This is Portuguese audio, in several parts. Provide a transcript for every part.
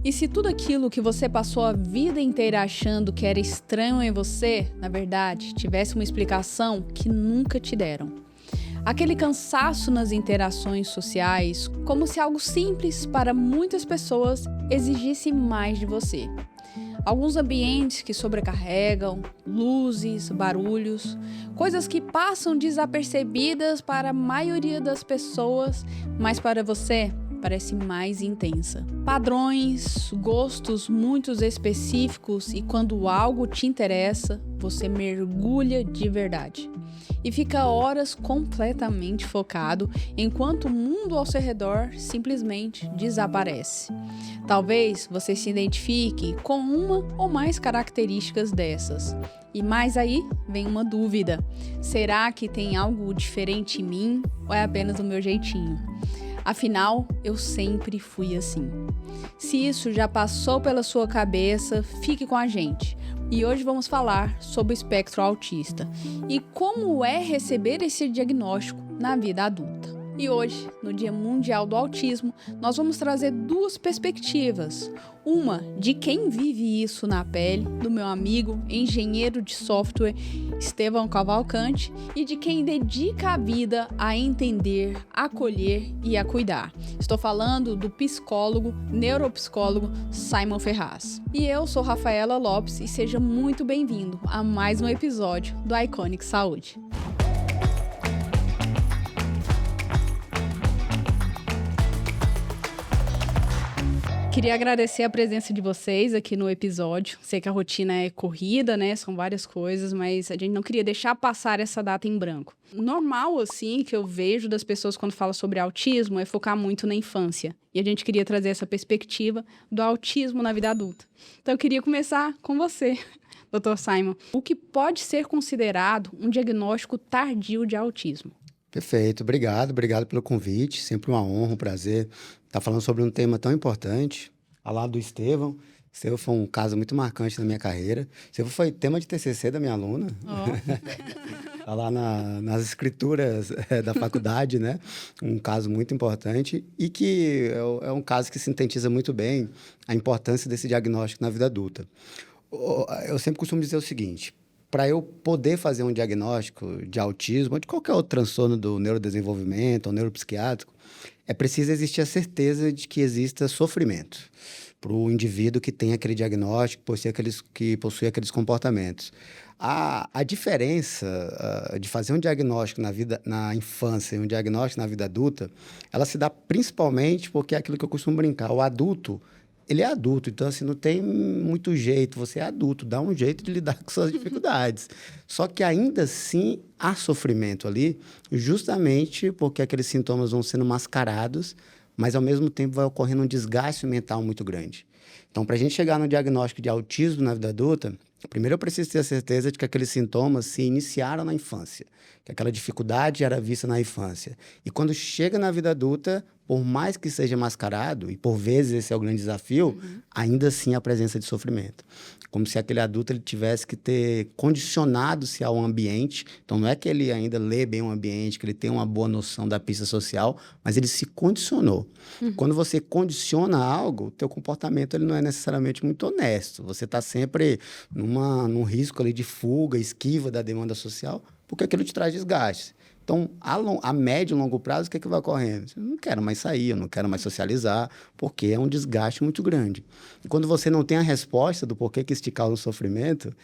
E se tudo aquilo que você passou a vida inteira achando que era estranho em você, na verdade, tivesse uma explicação que nunca te deram? Aquele cansaço nas interações sociais, como se algo simples para muitas pessoas exigisse mais de você. Alguns ambientes que sobrecarregam, luzes, barulhos, coisas que passam desapercebidas para a maioria das pessoas, mas para você parece mais intensa. Padrões, gostos muito específicos e quando algo te interessa, você mergulha de verdade. E fica horas completamente focado, enquanto o mundo ao seu redor simplesmente desaparece. Talvez você se identifique com uma ou mais características dessas. E mais aí vem uma dúvida: será que tem algo diferente em mim ou é apenas o meu jeitinho? Afinal, eu sempre fui assim. Se isso já passou pela sua cabeça, fique com a gente. E hoje vamos falar sobre o espectro autista e como é receber esse diagnóstico na vida adulta. E hoje, no Dia Mundial do Autismo, nós vamos trazer duas perspectivas. Uma de quem vive isso na pele, do meu amigo, engenheiro de software, Estevão Cavalcante, e de quem dedica a vida a entender, acolher e a cuidar. Estou falando do psicólogo, neuropsicólogo Simon Ferraz. E eu sou Rafaela Lopes e seja muito bem-vindo a mais um episódio do Iconic Saúde. Queria agradecer a presença de vocês aqui no episódio. Sei que a rotina é corrida, né? São várias coisas, mas a gente não queria deixar passar essa data em branco. O normal, assim, que eu vejo das pessoas quando falam sobre autismo é focar muito na infância. E a gente queria trazer essa perspectiva do autismo na vida adulta. Então, eu queria começar com você, Dr. Simon. O que pode ser considerado um diagnóstico tardio de autismo? Perfeito, obrigado pelo convite, sempre uma honra, um prazer estar falando sobre um tema tão importante, ao lado do Estevão. Estevão foi um caso muito marcante na minha carreira. Estevão foi tema de TCC da minha aluna, tá lá nas escrituras da faculdade, né? Um caso muito importante e que é um caso que sintetiza muito bem a importância desse diagnóstico na vida adulta. Eu sempre costumo dizer o seguinte: para eu poder fazer um diagnóstico de autismo ou de qualquer outro transtorno do neurodesenvolvimento ou neuropsiquiátrico, é preciso existir a certeza de que exista sofrimento para o indivíduo que tem aquele diagnóstico, que possui aqueles comportamentos. A diferença de fazer um diagnóstico na infância e um diagnóstico na vida adulta, ela se dá principalmente porque é aquilo que eu costumo brincar. O adulto, ele é adulto, então assim, não tem muito jeito, você é adulto, dá um jeito de lidar com suas dificuldades. Só que ainda assim há sofrimento ali, justamente porque aqueles sintomas vão sendo mascarados, mas ao mesmo tempo vai ocorrendo um desgaste mental muito grande. Então, para a gente chegar no diagnóstico de autismo na vida adulta, primeiro eu preciso ter a certeza de que aqueles sintomas se iniciaram na infância, que aquela dificuldade era vista na infância. E quando chega na vida adulta, por mais que seja mascarado, e por vezes esse é o grande desafio, ainda assim há presença de sofrimento. Como se aquele adulto ele tivesse que ter condicionado-se ao ambiente. Então, não é que ele ainda lê bem o ambiente, que ele tem uma boa noção da pista social, mas ele se condicionou. Quando você condiciona algo, o teu comportamento ele não é necessariamente muito honesto. Você está sempre num risco ali de fuga, esquiva da demanda social, porque aquilo te traz desgaste. Então, a médio e longo prazo, o que vai ocorrendo? Eu não quero mais sair, eu não quero mais socializar, porque é um desgaste muito grande. E quando você não tem a resposta do porquê que isso te causa um sofrimento,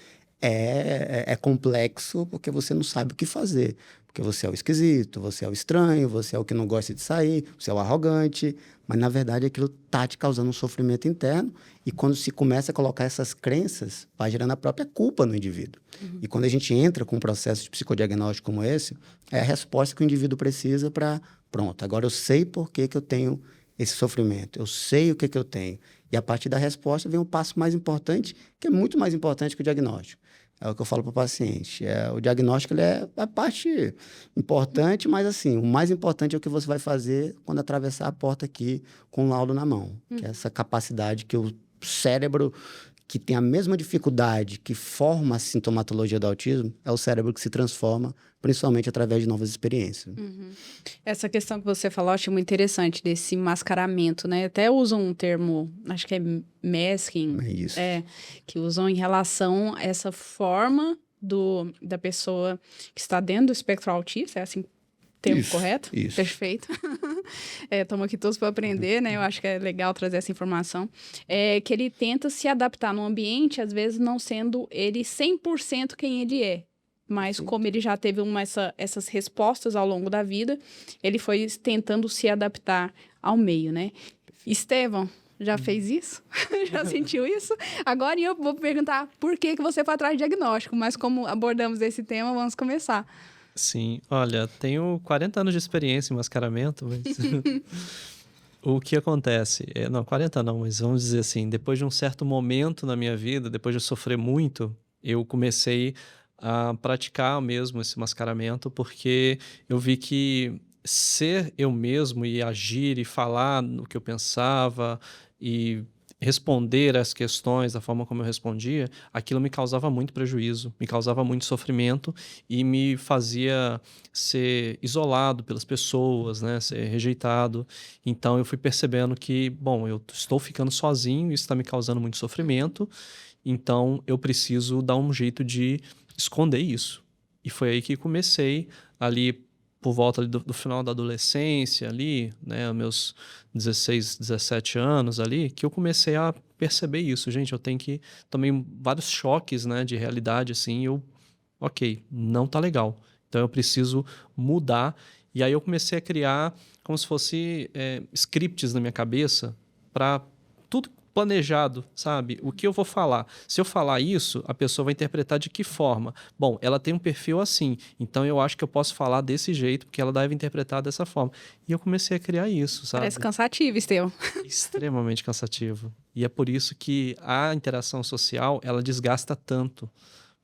é complexo, porque você não sabe o que fazer. Porque você é o esquisito, você é o estranho, você é o que não gosta de sair, você é o arrogante, mas, na verdade, aquilo está te causando um sofrimento interno e quando se começa a colocar essas crenças, vai gerando a própria culpa no indivíduo. E quando a gente entra com um processo de psicodiagnóstico como esse, é a resposta que o indivíduo precisa para, pronto, agora eu sei por que eu tenho esse sofrimento, eu sei o que eu tenho. E a partir da resposta vem um passo mais importante, que é muito mais importante que o diagnóstico. É o que eu falo para o paciente. O diagnóstico ele é a parte importante, mas assim, o mais importante é o que você vai fazer quando atravessar a porta aqui com o laudo na mão. Que é essa capacidade que o cérebro que tem a mesma dificuldade que forma a sintomatologia do autismo é o cérebro que se transforma, principalmente através de novas experiências. Essa questão que você falou, eu achei muito interessante, desse mascaramento, né? Até usam um termo, acho que é masking, É isso. que usam em relação a essa forma da pessoa que está dentro do espectro autista, é assim termo correto? Isso. Perfeito. Estamos aqui todos para aprender, né? Eu acho que é legal trazer essa informação. Que ele tenta se adaptar no ambiente, às vezes não sendo ele 100% quem ele é. Mas como ele já teve essas respostas ao longo da vida, ele foi tentando se adaptar ao meio, né? Estevão, já fez isso? Já sentiu isso? Agora eu vou perguntar por que você foi atrás de diagnóstico, mas como abordamos esse tema, vamos começar. Sim, olha, tenho 40 anos de experiência em mascaramento, mas o que acontece? Não, 40 não, mas vamos dizer assim, depois de um certo momento na minha vida, depois de sofrer muito, eu comecei a praticar mesmo esse mascaramento, porque eu vi que ser eu mesmo e agir e falar o que eu pensava e responder às questões da forma como eu respondia, aquilo me causava muito prejuízo, me causava muito sofrimento e me fazia ser isolado pelas pessoas, né, ser rejeitado. Então eu fui percebendo que, bom, eu estou ficando sozinho, isso está me causando muito sofrimento, então eu preciso dar um jeito de esconder isso. E foi aí que comecei ali por volta ali do final da adolescência ali, né, meus 16, 17 anos ali, que eu comecei a perceber isso. Gente, eu tenho que... Tomei vários choques, né, de realidade, assim, ok, não tá legal. Então eu preciso mudar. E aí eu comecei a criar como se fosse scripts na minha cabeça para tudo planejado, sabe? O que eu vou falar? Se eu falar isso, a pessoa vai interpretar de que forma? Bom, ela tem um perfil assim, então eu acho que eu posso falar desse jeito, porque ela deve interpretar dessa forma. E eu comecei a criar isso, sabe? Parece cansativo, Estevão. Extremamente cansativo. E é por isso que a interação social, ela desgasta tanto.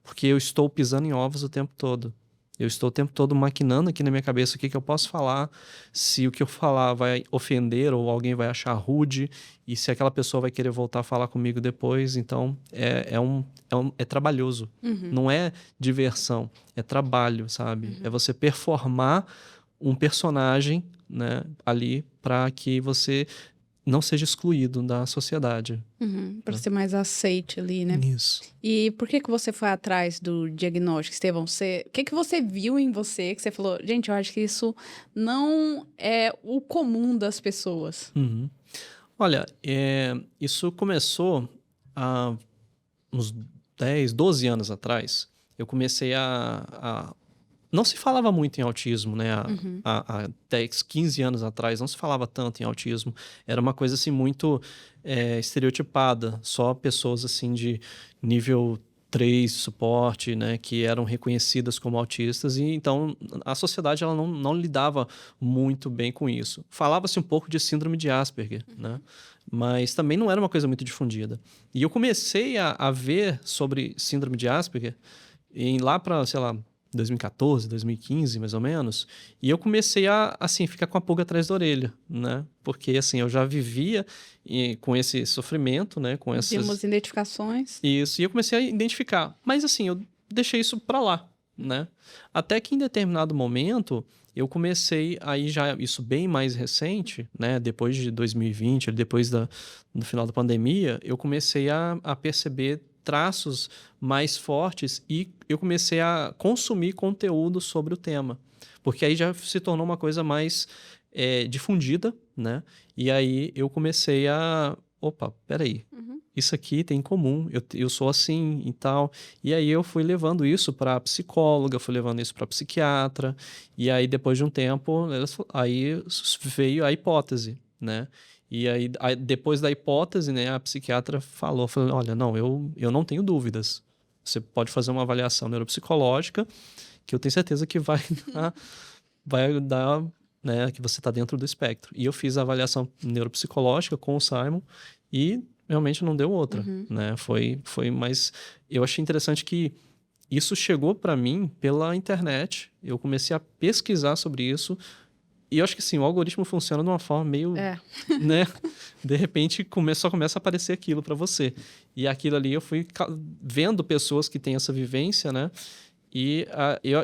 Porque eu estou pisando em ovos o tempo todo. Eu estou o tempo todo maquinando aqui na minha cabeça o que eu posso falar, se o que eu falar vai ofender ou alguém vai achar rude, e se aquela pessoa vai querer voltar a falar comigo depois. Então, é trabalhoso. Não é diversão, é trabalho, sabe? É você performar um personagem, né, ali para que você não seja excluído da sociedade. Para ser mais aceite ali, né? Isso. E por que você foi atrás do diagnóstico, Estevão? O que você viu em você que você falou, gente, eu acho que isso não é o comum das pessoas? Olha, isso começou há uns 10, 12 anos atrás. Eu comecei não se falava muito em autismo, né? Há 10, 15 anos atrás não se falava tanto em autismo. Era uma coisa assim muito estereotipada. Só pessoas assim de nível 3 de suporte, né? Que eram reconhecidas como autistas. E então a sociedade ela não lidava muito bem com isso. Falava-se um pouco de síndrome de Asperger, né? Mas também não era uma coisa muito difundida. E eu comecei a ver sobre síndrome de Asperger lá para, sei lá, 2014, 2015, mais ou menos, e eu comecei a, assim, ficar com a pulga atrás da orelha, né? Porque, assim, eu já vivia com esse sofrimento, né? Com essas... Temos identificações. Isso, e eu comecei a identificar. Mas, assim, eu deixei isso pra lá, né? Até que em determinado momento, eu comecei, aí já isso bem mais recente, né? Depois de 2020, depois do final da pandemia, eu comecei a perceber traços mais fortes e eu comecei a consumir conteúdo sobre o tema, porque aí já se tornou uma coisa mais difundida, né? E aí eu comecei opa, peraí, isso aqui tem em comum, eu sou assim e tal. E aí eu fui levando isso para psicóloga, fui levando isso para psiquiatra, e aí depois de um tempo, aí veio a hipótese, né? E aí, depois da hipótese, né, a psiquiatra falou, olha, não, eu não tenho dúvidas. Você pode fazer uma avaliação neuropsicológica, que eu tenho certeza que vai dar, né, que você está dentro do espectro. E eu fiz a avaliação neuropsicológica com o Simon e realmente não deu outra, né? Foi mais... Eu achei interessante que isso chegou para mim pela internet. Eu comecei a pesquisar sobre isso eu acho que sim, o algoritmo funciona de uma forma meio, né? De repente só começa a aparecer aquilo para você. E aquilo ali eu fui vendo pessoas que têm essa vivência, né? E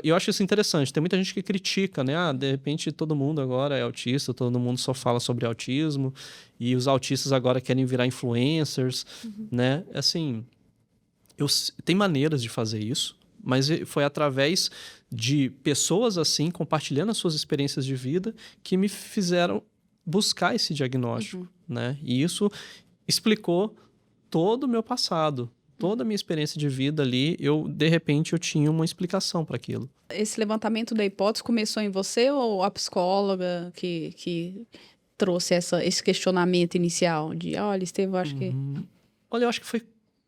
eu acho isso interessante. Tem muita gente que critica, né? De repente todo mundo agora é autista, todo mundo só fala sobre autismo e os autistas agora querem virar influencers, né? Assim, tem maneiras de fazer isso, mas foi através de pessoas assim, compartilhando as suas experiências de vida, que me fizeram buscar esse diagnóstico, né? E isso explicou todo o meu passado, toda a minha experiência de vida ali. De repente, eu tinha uma explicação para aquilo. Esse levantamento da hipótese começou em você ou a psicóloga que trouxe esse questionamento inicial de, olha, Estevão, acho que... Olha, eu acho que foi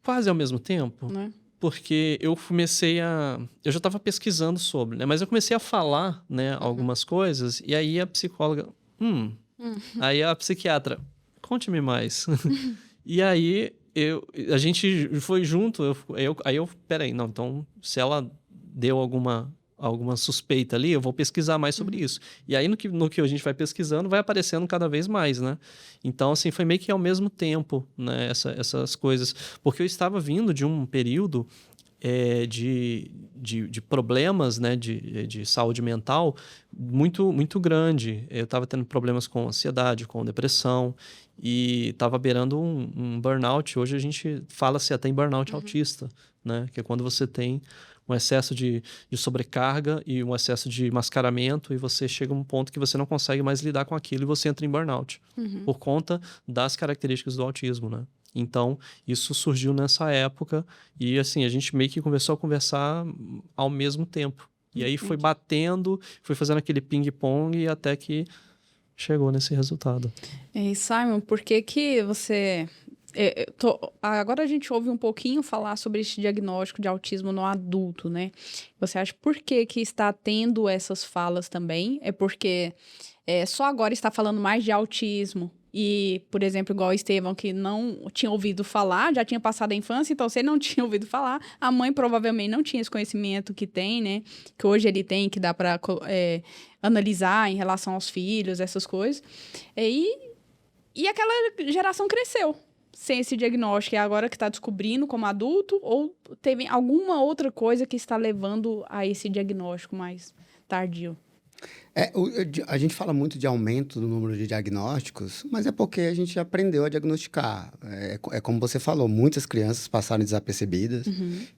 quase ao mesmo tempo. Né? Porque eu comecei eu já estava pesquisando sobre, né? Mas eu comecei a falar, né, algumas coisas, e aí a psicóloga... Aí a psiquiatra, conte-me mais. E aí a gente foi junto, peraí, não, então se ela deu alguma suspeita ali, eu vou pesquisar mais sobre isso. E aí, no que a gente vai pesquisando, vai aparecendo cada vez mais, né? Então, assim, foi meio que ao mesmo tempo, né? Essas coisas. Porque eu estava vindo de um período de problemas, né? De saúde mental muito, muito grande. Eu estava tendo problemas com ansiedade, com depressão, e estava beirando um burnout. Hoje a gente fala-se até em burnout autista, né? Que é quando você tem um excesso de sobrecarga e um excesso de mascaramento, e você chega a um ponto que você não consegue mais lidar com aquilo e você entra em burnout, por conta das características do autismo, né? Então, isso surgiu nessa época e, assim, a gente meio que começou a conversar ao mesmo tempo. E aí foi batendo, foi fazendo aquele ping-pong até que chegou nesse resultado. E Simon, por que você... Agora a gente ouve um pouquinho falar sobre esse diagnóstico de autismo no adulto, né? Você acha por que está tendo essas falas também? É porque só agora está falando mais de autismo e, por exemplo, igual o Estevão, que não tinha ouvido falar, já tinha passado a infância, então se ele não tinha ouvido falar, a mãe provavelmente não tinha esse conhecimento que tem, né? Que hoje ele tem, que dá para analisar em relação aos filhos, essas coisas. E aquela geração cresceu sem esse diagnóstico, é agora que está descobrindo como adulto, ou teve alguma outra coisa que está levando a esse diagnóstico mais tardio? A gente fala muito de aumento do número de diagnósticos, mas é porque a gente aprendeu a diagnosticar. É como você falou, muitas crianças passaram desapercebidas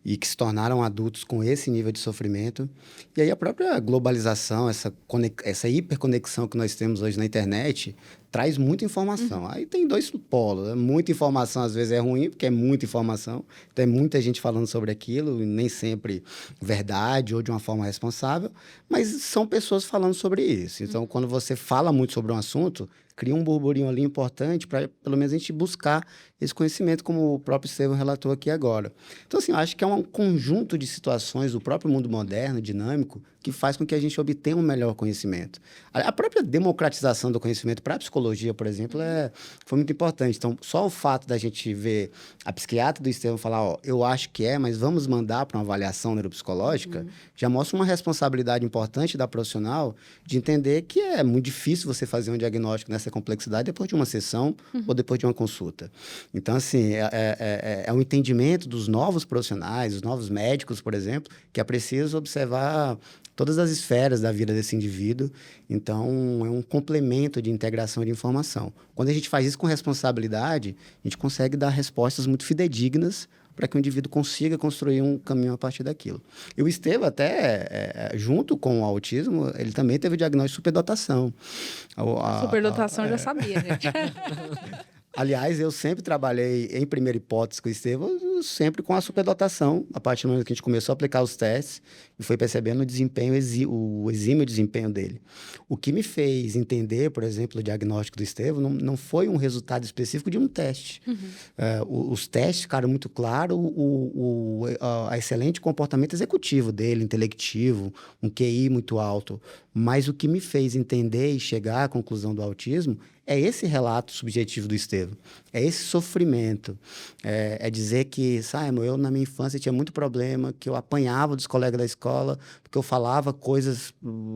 e que se tornaram adultos com esse nível de sofrimento. E aí a própria globalização, essa hiperconexão que nós temos hoje na internet, traz muita informação. Aí tem dois polos. Muita informação às vezes é ruim, porque é muita informação. Então é muita gente falando sobre aquilo, e nem sempre verdade ou de uma forma responsável, mas são pessoas falando sobre isso. Então, quando você fala muito sobre um assunto, cria um burburinho ali importante para, pelo menos, a gente buscar esse conhecimento, como o próprio Estevão relatou aqui agora. Então, assim, eu acho que é um conjunto de situações do próprio mundo moderno, dinâmico, que faz com que a gente obtenha um melhor conhecimento. A própria democratização do conhecimento para a psicologia, por exemplo, foi muito importante. Então, só o fato da gente ver a psiquiatra do Estevão falar, ó, eu acho que mas vamos mandar para uma avaliação neuropsicológica, já mostra uma responsabilidade importante da profissional de entender que é muito difícil você fazer um diagnóstico nessa complexidade depois de uma sessão ou depois de uma consulta. Então, assim, é um entendimento dos novos profissionais, dos novos médicos, por exemplo, que é preciso observar todas as esferas da vida desse indivíduo. Então, é um complemento de integração de informação. Quando a gente faz isso com responsabilidade, a gente consegue dar respostas muito fidedignas para que o indivíduo consiga construir um caminho a partir daquilo. E o Estevão, até, junto com o autismo, ele também teve o diagnóstico de superdotação. Superdotação eu já sabia, gente. Aliás, eu sempre trabalhei em primeira hipótese com o Estevão, sempre com a superdotação, a partir do momento que a gente começou a aplicar os testes e foi percebendo o desempenho, o exímio desempenho dele. O que me fez entender, por exemplo, o diagnóstico do Estevão não foi um resultado específico de um teste. Os testes ficaram muito claros, a excelente comportamento executivo dele, intelectivo, um QI muito alto. Mas o que me fez entender e chegar à conclusão do autismo É esse relato subjetivo do Estevão. É esse sofrimento. É dizer que, Simon, eu na minha infância tinha muito problema, que eu apanhava dos colegas da escola, porque eu falava coisas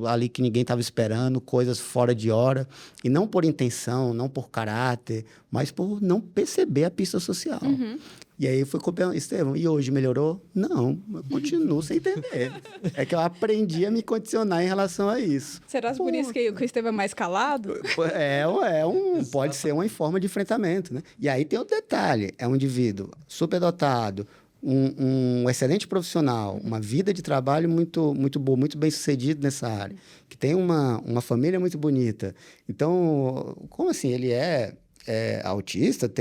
ali que ninguém estava esperando, coisas fora de hora, e não por intenção, não por caráter, mas por não perceber a pista social. E aí foi copiando, Estevão, e hoje melhorou? Não, eu continuo sem entender. É que eu aprendi a me condicionar em relação a isso. Será por isso que o Estevão é mais calado? Pode ser uma forma de enfrentamento, né? E aí tem outro detalhe, é um indivíduo superdotado, um excelente profissional, uma vida de trabalho muito, muito boa, muito bem sucedido nessa área, que tem uma família muito bonita. Então, como assim? Ele é autista?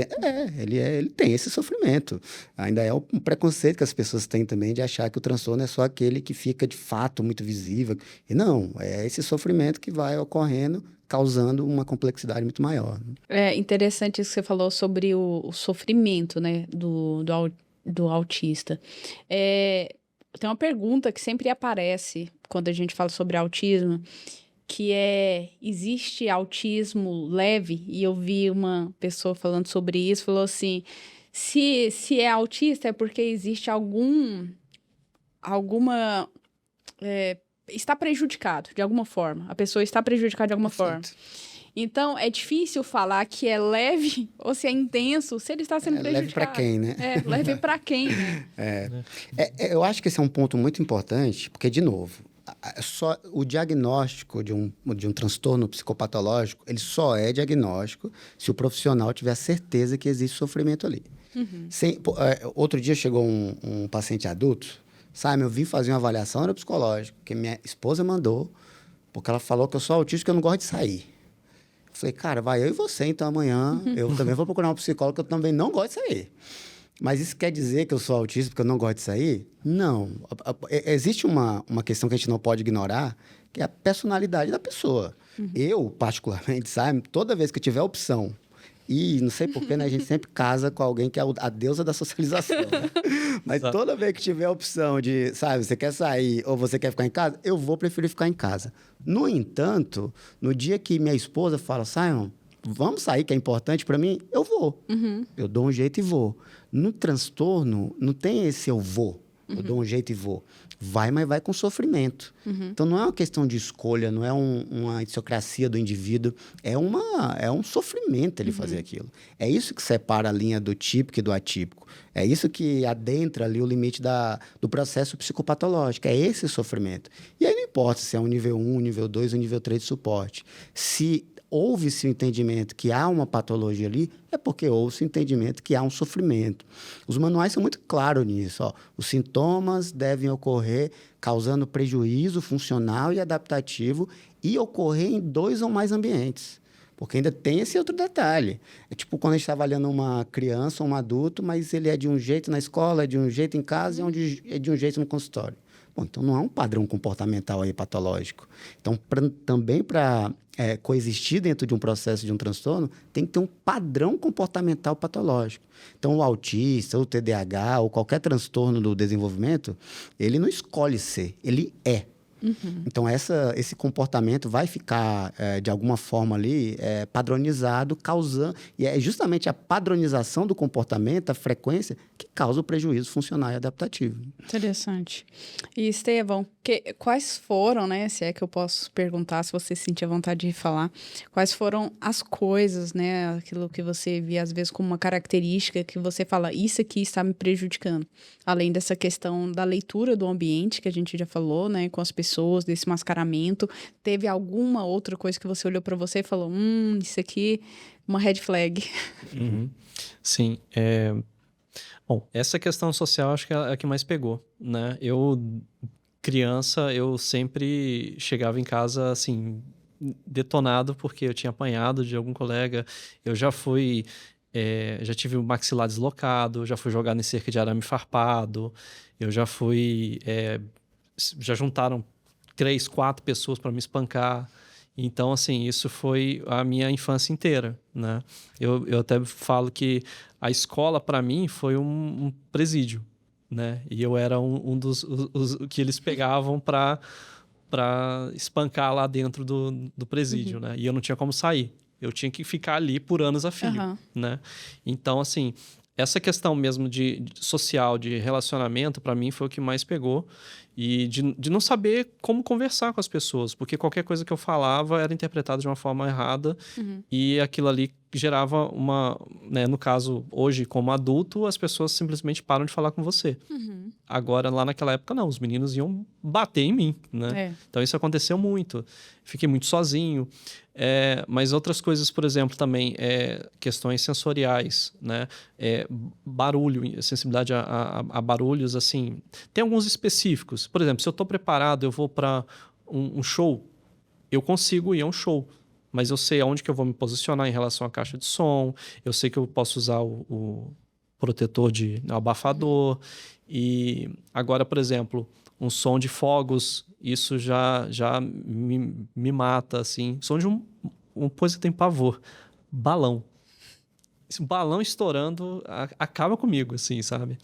Ele tem esse sofrimento. Ainda é um preconceito que as pessoas têm também de achar que o transtorno é só aquele que fica de fato muito visível. E não, é esse sofrimento que vai ocorrendo, causando uma complexidade muito maior. É interessante isso que você falou sobre o sofrimento, né, do autista. Tem uma pergunta que sempre aparece quando a gente fala sobre autismo, que existe autismo leve? E eu vi uma pessoa falando sobre isso, falou assim, se é autista é porque existe está prejudicado de alguma forma, a pessoa está prejudicada de alguma forma. Então, é difícil falar que é leve ou se é intenso, se ele está sendo prejudicado. Leve para quem, né? Leve para quem, né? Eu acho que esse é um ponto muito importante, porque, de novo, só o diagnóstico de um transtorno psicopatológico, ele só é diagnóstico se o profissional tiver a certeza que existe sofrimento ali. Outro dia chegou um paciente adulto, Simon, eu vim fazer uma avaliação neuropsicológica, que minha esposa mandou, porque ela falou que eu sou autista e que eu não gosto de sair. Eu falei, cara, vai eu e você, então amanhã eu também vou procurar um psicólogo, que eu também não gosto de sair. Mas isso quer dizer que eu sou autista porque eu não gosto de sair? Não. Existe uma questão que a gente não pode ignorar, que é a personalidade da pessoa. Eu, particularmente, sabe, toda vez que eu tiver opção, e não sei porquê, né, a gente sempre casa com alguém que é a deusa da socialização, né? Mas toda vez que tiver a opção de, sabe, você quer sair ou você quer ficar em casa, eu vou preferir ficar em casa. No entanto, no dia que minha esposa fala, Simon, vamos sair, que é importante para mim, eu vou. Eu dou um jeito e vou. No transtorno, não tem esse eu vou. Eu dou um jeito e vou. Vai, mas vai com sofrimento. Então, não é uma questão de escolha, não é uma idiosincrasia do indivíduo. É um sofrimento ele fazer aquilo. É isso que separa a linha do típico e do atípico. É isso que adentra ali o limite do processo psicopatológico. É esse sofrimento. E aí não importa se é um nível 1, um nível 2 ou um nível 3 de suporte. Se houve-se o entendimento que há uma patologia ali, é porque houve-se o entendimento que há um sofrimento. Os manuais são muito claros nisso. Ó. Os sintomas devem ocorrer causando prejuízo funcional e adaptativo e ocorrer em 2 ou mais ambientes. Porque ainda tem esse outro detalhe. É tipo quando a gente está avaliando uma criança ou um adulto, mas ele é de um jeito na escola, é de um jeito em casa e é de um jeito no consultório. Bom, então não há um padrão comportamental aí patológico. Então, também para coexistir dentro de um processo de um transtorno, tem que ter um padrão comportamental patológico. Então, o autista, o TDAH, ou qualquer transtorno do desenvolvimento, ele não escolhe ser, ele é. Então, esse comportamento vai ficar, de alguma forma ali, padronizado, causando... E é justamente a padronização do comportamento, a frequência, que causa o prejuízo funcional e adaptativo. Interessante. E, Estevão, quais foram, né, se é que eu posso perguntar, se você sentir a vontade de falar, quais foram as coisas, né, aquilo que você via, às vezes, como uma característica que você fala, isso aqui está me prejudicando? Além dessa questão da leitura do ambiente, que a gente já falou, né, com as pessoas, desse mascaramento, teve alguma outra coisa que você olhou para você e falou, isso aqui, uma red flag? Sim, Bom, essa questão social acho que é a que mais pegou, né? Criança, eu sempre chegava em casa, assim, detonado porque eu tinha apanhado de algum colega. Eu já fui... já tive o maxilar deslocado, já fui jogado em cerca de arame farpado, eu já fui... já juntaram 3, 4 pessoas para me espancar. Então, assim, isso foi a minha infância inteira, né? Eu até falo que a escola, para mim, foi um presídio, né? E eu era um dos que eles pegavam para espancar lá dentro do presídio, né? E eu não tinha como sair, Eu tinha que ficar ali por anos a fio, né? Então, assim, essa questão mesmo de social, de relacionamento, para mim foi o que mais pegou. E de não saber como conversar com as pessoas, porque qualquer coisa que eu falava era interpretada de uma forma errada e aquilo ali gerava uma... Né, no caso, hoje, como adulto, as pessoas simplesmente param de falar com você. Agora, lá naquela época, não. Os meninos iam bater em mim, né? Então, isso aconteceu muito. Fiquei muito sozinho. Mas outras coisas, por exemplo, também, questões sensoriais, né? Barulho, sensibilidade a barulhos, assim. Tem alguns específicos. Por exemplo, se eu estou preparado, eu vou para um show, eu consigo ir a um show. Mas eu sei aonde que eu vou me posicionar em relação à caixa de som, eu sei que eu posso usar o protetor de abafador. E agora, por exemplo, um som de fogos, isso já me mata, assim. Som de uma coisa que tem pavor. Balão. Esse balão estourando acaba comigo, assim, sabe?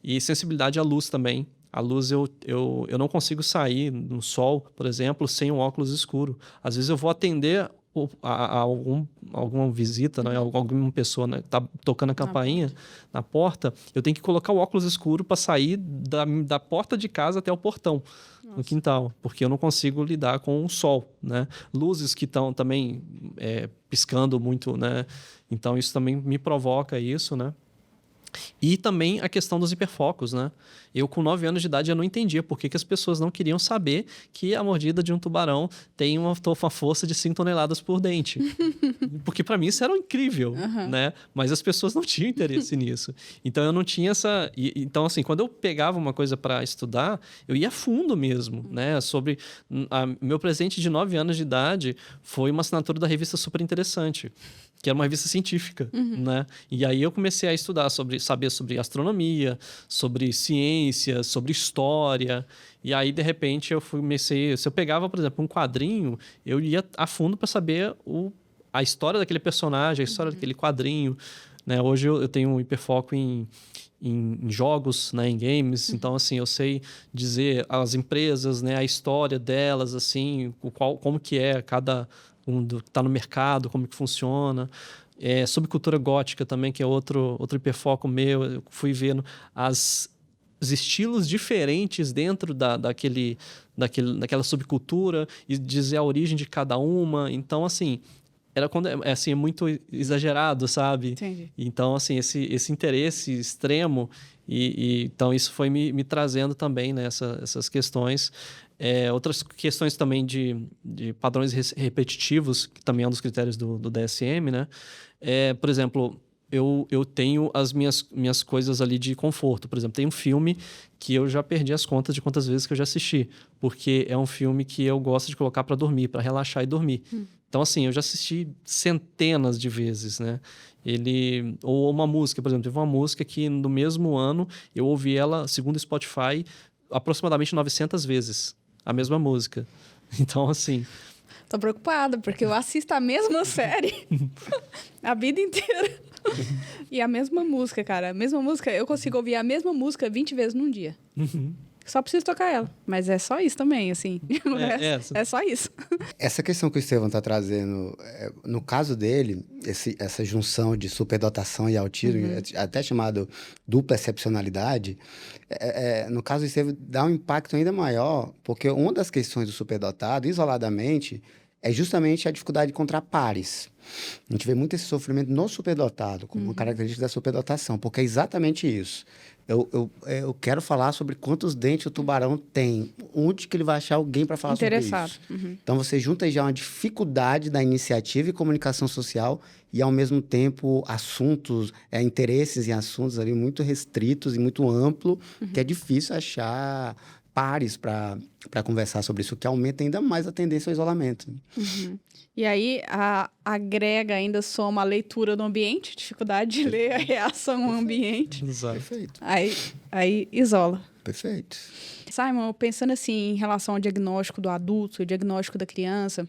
E sensibilidade à luz também. A luz, eu não consigo sair no sol, por exemplo, sem um óculos escuro. Às vezes eu vou atender a alguma visita, né? Alguma pessoa, né, tá tocando a campainha na porta, eu tenho que colocar o óculos escuro para sair da porta de casa até o portão, no quintal, porque eu não consigo lidar com o sol, né? Luzes que estão também piscando muito, né? Então isso também me provoca isso, né? E também a questão dos hiperfocos, né? Eu, com 9 anos de idade, eu não entendia por que as pessoas não queriam saber que a mordida de um tubarão tem uma força de 5 toneladas por dente. Porque para mim isso era incrível, né? Mas as pessoas não tinham interesse nisso. Então eu não tinha essa... Então, assim, quando eu pegava uma coisa para estudar, eu ia a fundo mesmo, né? Sobre... Meu presente de 9 anos de idade foi uma assinatura da revista Super Interessante, que era uma revista científica, né? E aí eu comecei a estudar saber sobre astronomia, sobre ciência, sobre história. E aí, de repente, comecei... Se eu pegava, por exemplo, um quadrinho, eu ia a fundo para saber a história daquele personagem, a história daquele quadrinho, né? Hoje eu tenho um hiperfoco em jogos, né, em games. Então, assim, eu sei dizer as empresas, né, a história delas, assim, como que é cada um que está no mercado, como que funciona. Sobre cultura gótica também, que é outro hiperfoco meu. Eu fui vendo os estilos diferentes dentro daquela subcultura e dizer a origem de cada uma. Então, assim... é muito exagerado, sabe? Entendi. Então, assim, esse interesse extremo, então isso foi me trazendo também, né, essas questões. Outras questões também de padrões repetitivos, que também é um dos critérios do DSM, né? Por exemplo, eu tenho as minhas coisas ali de conforto. Por exemplo, tem um filme que eu já perdi as contas de quantas vezes que eu já assisti, porque é um filme que eu gosto de colocar para dormir, para relaxar e dormir. Então, assim, eu já assisti centenas de vezes, né? Ou uma música, por exemplo, teve uma música que no mesmo ano eu ouvi ela, segundo o Spotify, aproximadamente 900 vezes, a mesma música. Então, assim... Tô preocupada, porque eu assisto a mesma série a vida inteira. E a mesma música, cara. A mesma música, eu consigo ouvir a mesma música 20 vezes num dia. Só preciso tocar ela. Mas é só isso também, assim. É só isso. Essa questão que o Estevão está trazendo, no caso dele, essa junção de superdotação e autismo, até chamado dupla excepcionalidade, no caso do Estevão, dá um impacto ainda maior, porque uma das questões do superdotado, isoladamente, é justamente a dificuldade de encontrar pares. A gente vê muito esse sofrimento no superdotado, como uma característica da superdotação, porque é exatamente isso. Eu quero falar sobre quantos dentes o tubarão tem. Onde que ele vai achar alguém para falar sobre isso? Então, você junta aí já uma dificuldade da iniciativa e comunicação social e, ao mesmo tempo, assuntos, interesses em assuntos ali muito restritos e muito amplo, que é difícil achar pares para conversar sobre isso, que aumenta ainda mais a tendência ao isolamento. E aí, agrega ainda soma a leitura do ambiente, dificuldade de ler a reação ao ambiente. Exato. Perfeito. Aí isola. Perfeito. Simon, pensando assim, em relação ao diagnóstico do adulto e diagnóstico da criança,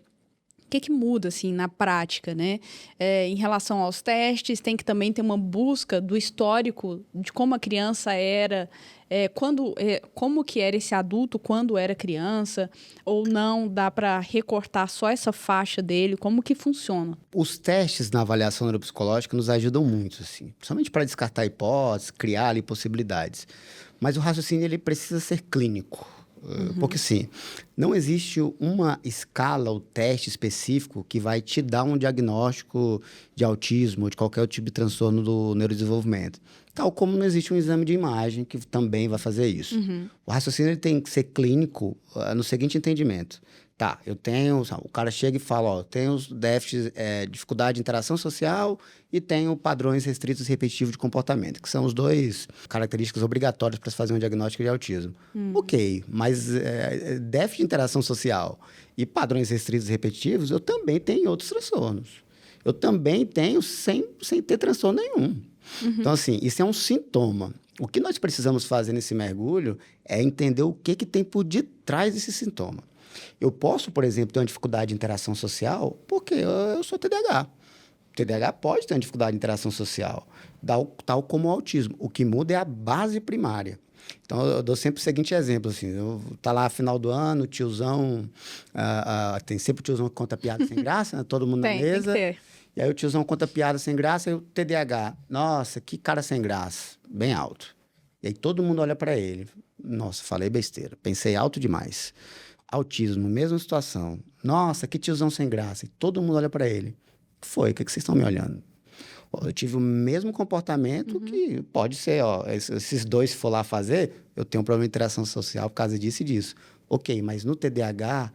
que muda, assim, na prática, né? Em relação aos testes, tem que também ter uma busca do histórico de como a criança era, como que era esse adulto quando era criança, ou não dá para recortar só essa faixa dele, como que funciona? Os testes na avaliação neuropsicológica nos ajudam muito, assim, principalmente para descartar hipóteses, criar ali possibilidades. Mas o raciocínio ele precisa ser clínico. Porque, sim, não existe uma escala ou teste específico que vai te dar um diagnóstico de autismo ou de qualquer tipo de transtorno do neurodesenvolvimento. Tal como não existe um exame de imagem que também vai fazer isso. O raciocínio ele tem que ser clínico no seguinte entendimento. Tá, o cara chega e fala, ó, eu tenho déficits, dificuldade de interação social e tenho padrões restritos e repetitivos de comportamento, que são os dois características obrigatórias para se fazer um diagnóstico de autismo. Ok, mas déficit de interação social e padrões restritos e repetitivos, eu também tenho outros transtornos. Eu também tenho sem ter transtorno nenhum. Então, assim, isso é um sintoma. O que nós precisamos fazer nesse mergulho é entender o que tem por detrás desse sintoma. Eu posso, por exemplo, ter uma dificuldade de interação social porque eu sou TDAH. O TDAH pode ter uma dificuldade de interação social, tal como o autismo. O que muda é a base primária. Então, eu dou sempre o seguinte exemplo, assim, tá lá final do ano, o tiozão, tem sempre o tiozão que conta piada sem graça, né? Todo mundo na mesa. Tem que ter. E aí o tiozão conta piada sem graça e o TDAH, nossa, que cara sem graça, bem alto. E aí todo mundo olha para ele, nossa, falei besteira, pensei alto demais. Autismo, mesma situação. Nossa, que tiozão sem graça. E todo mundo olha para ele. O que foi? O que vocês estão me olhando? Eu tive o mesmo comportamento que pode ser, ó, esses dois, se for lá fazer, eu tenho um problema de interação social por causa disso e disso. Ok, mas no TDAH,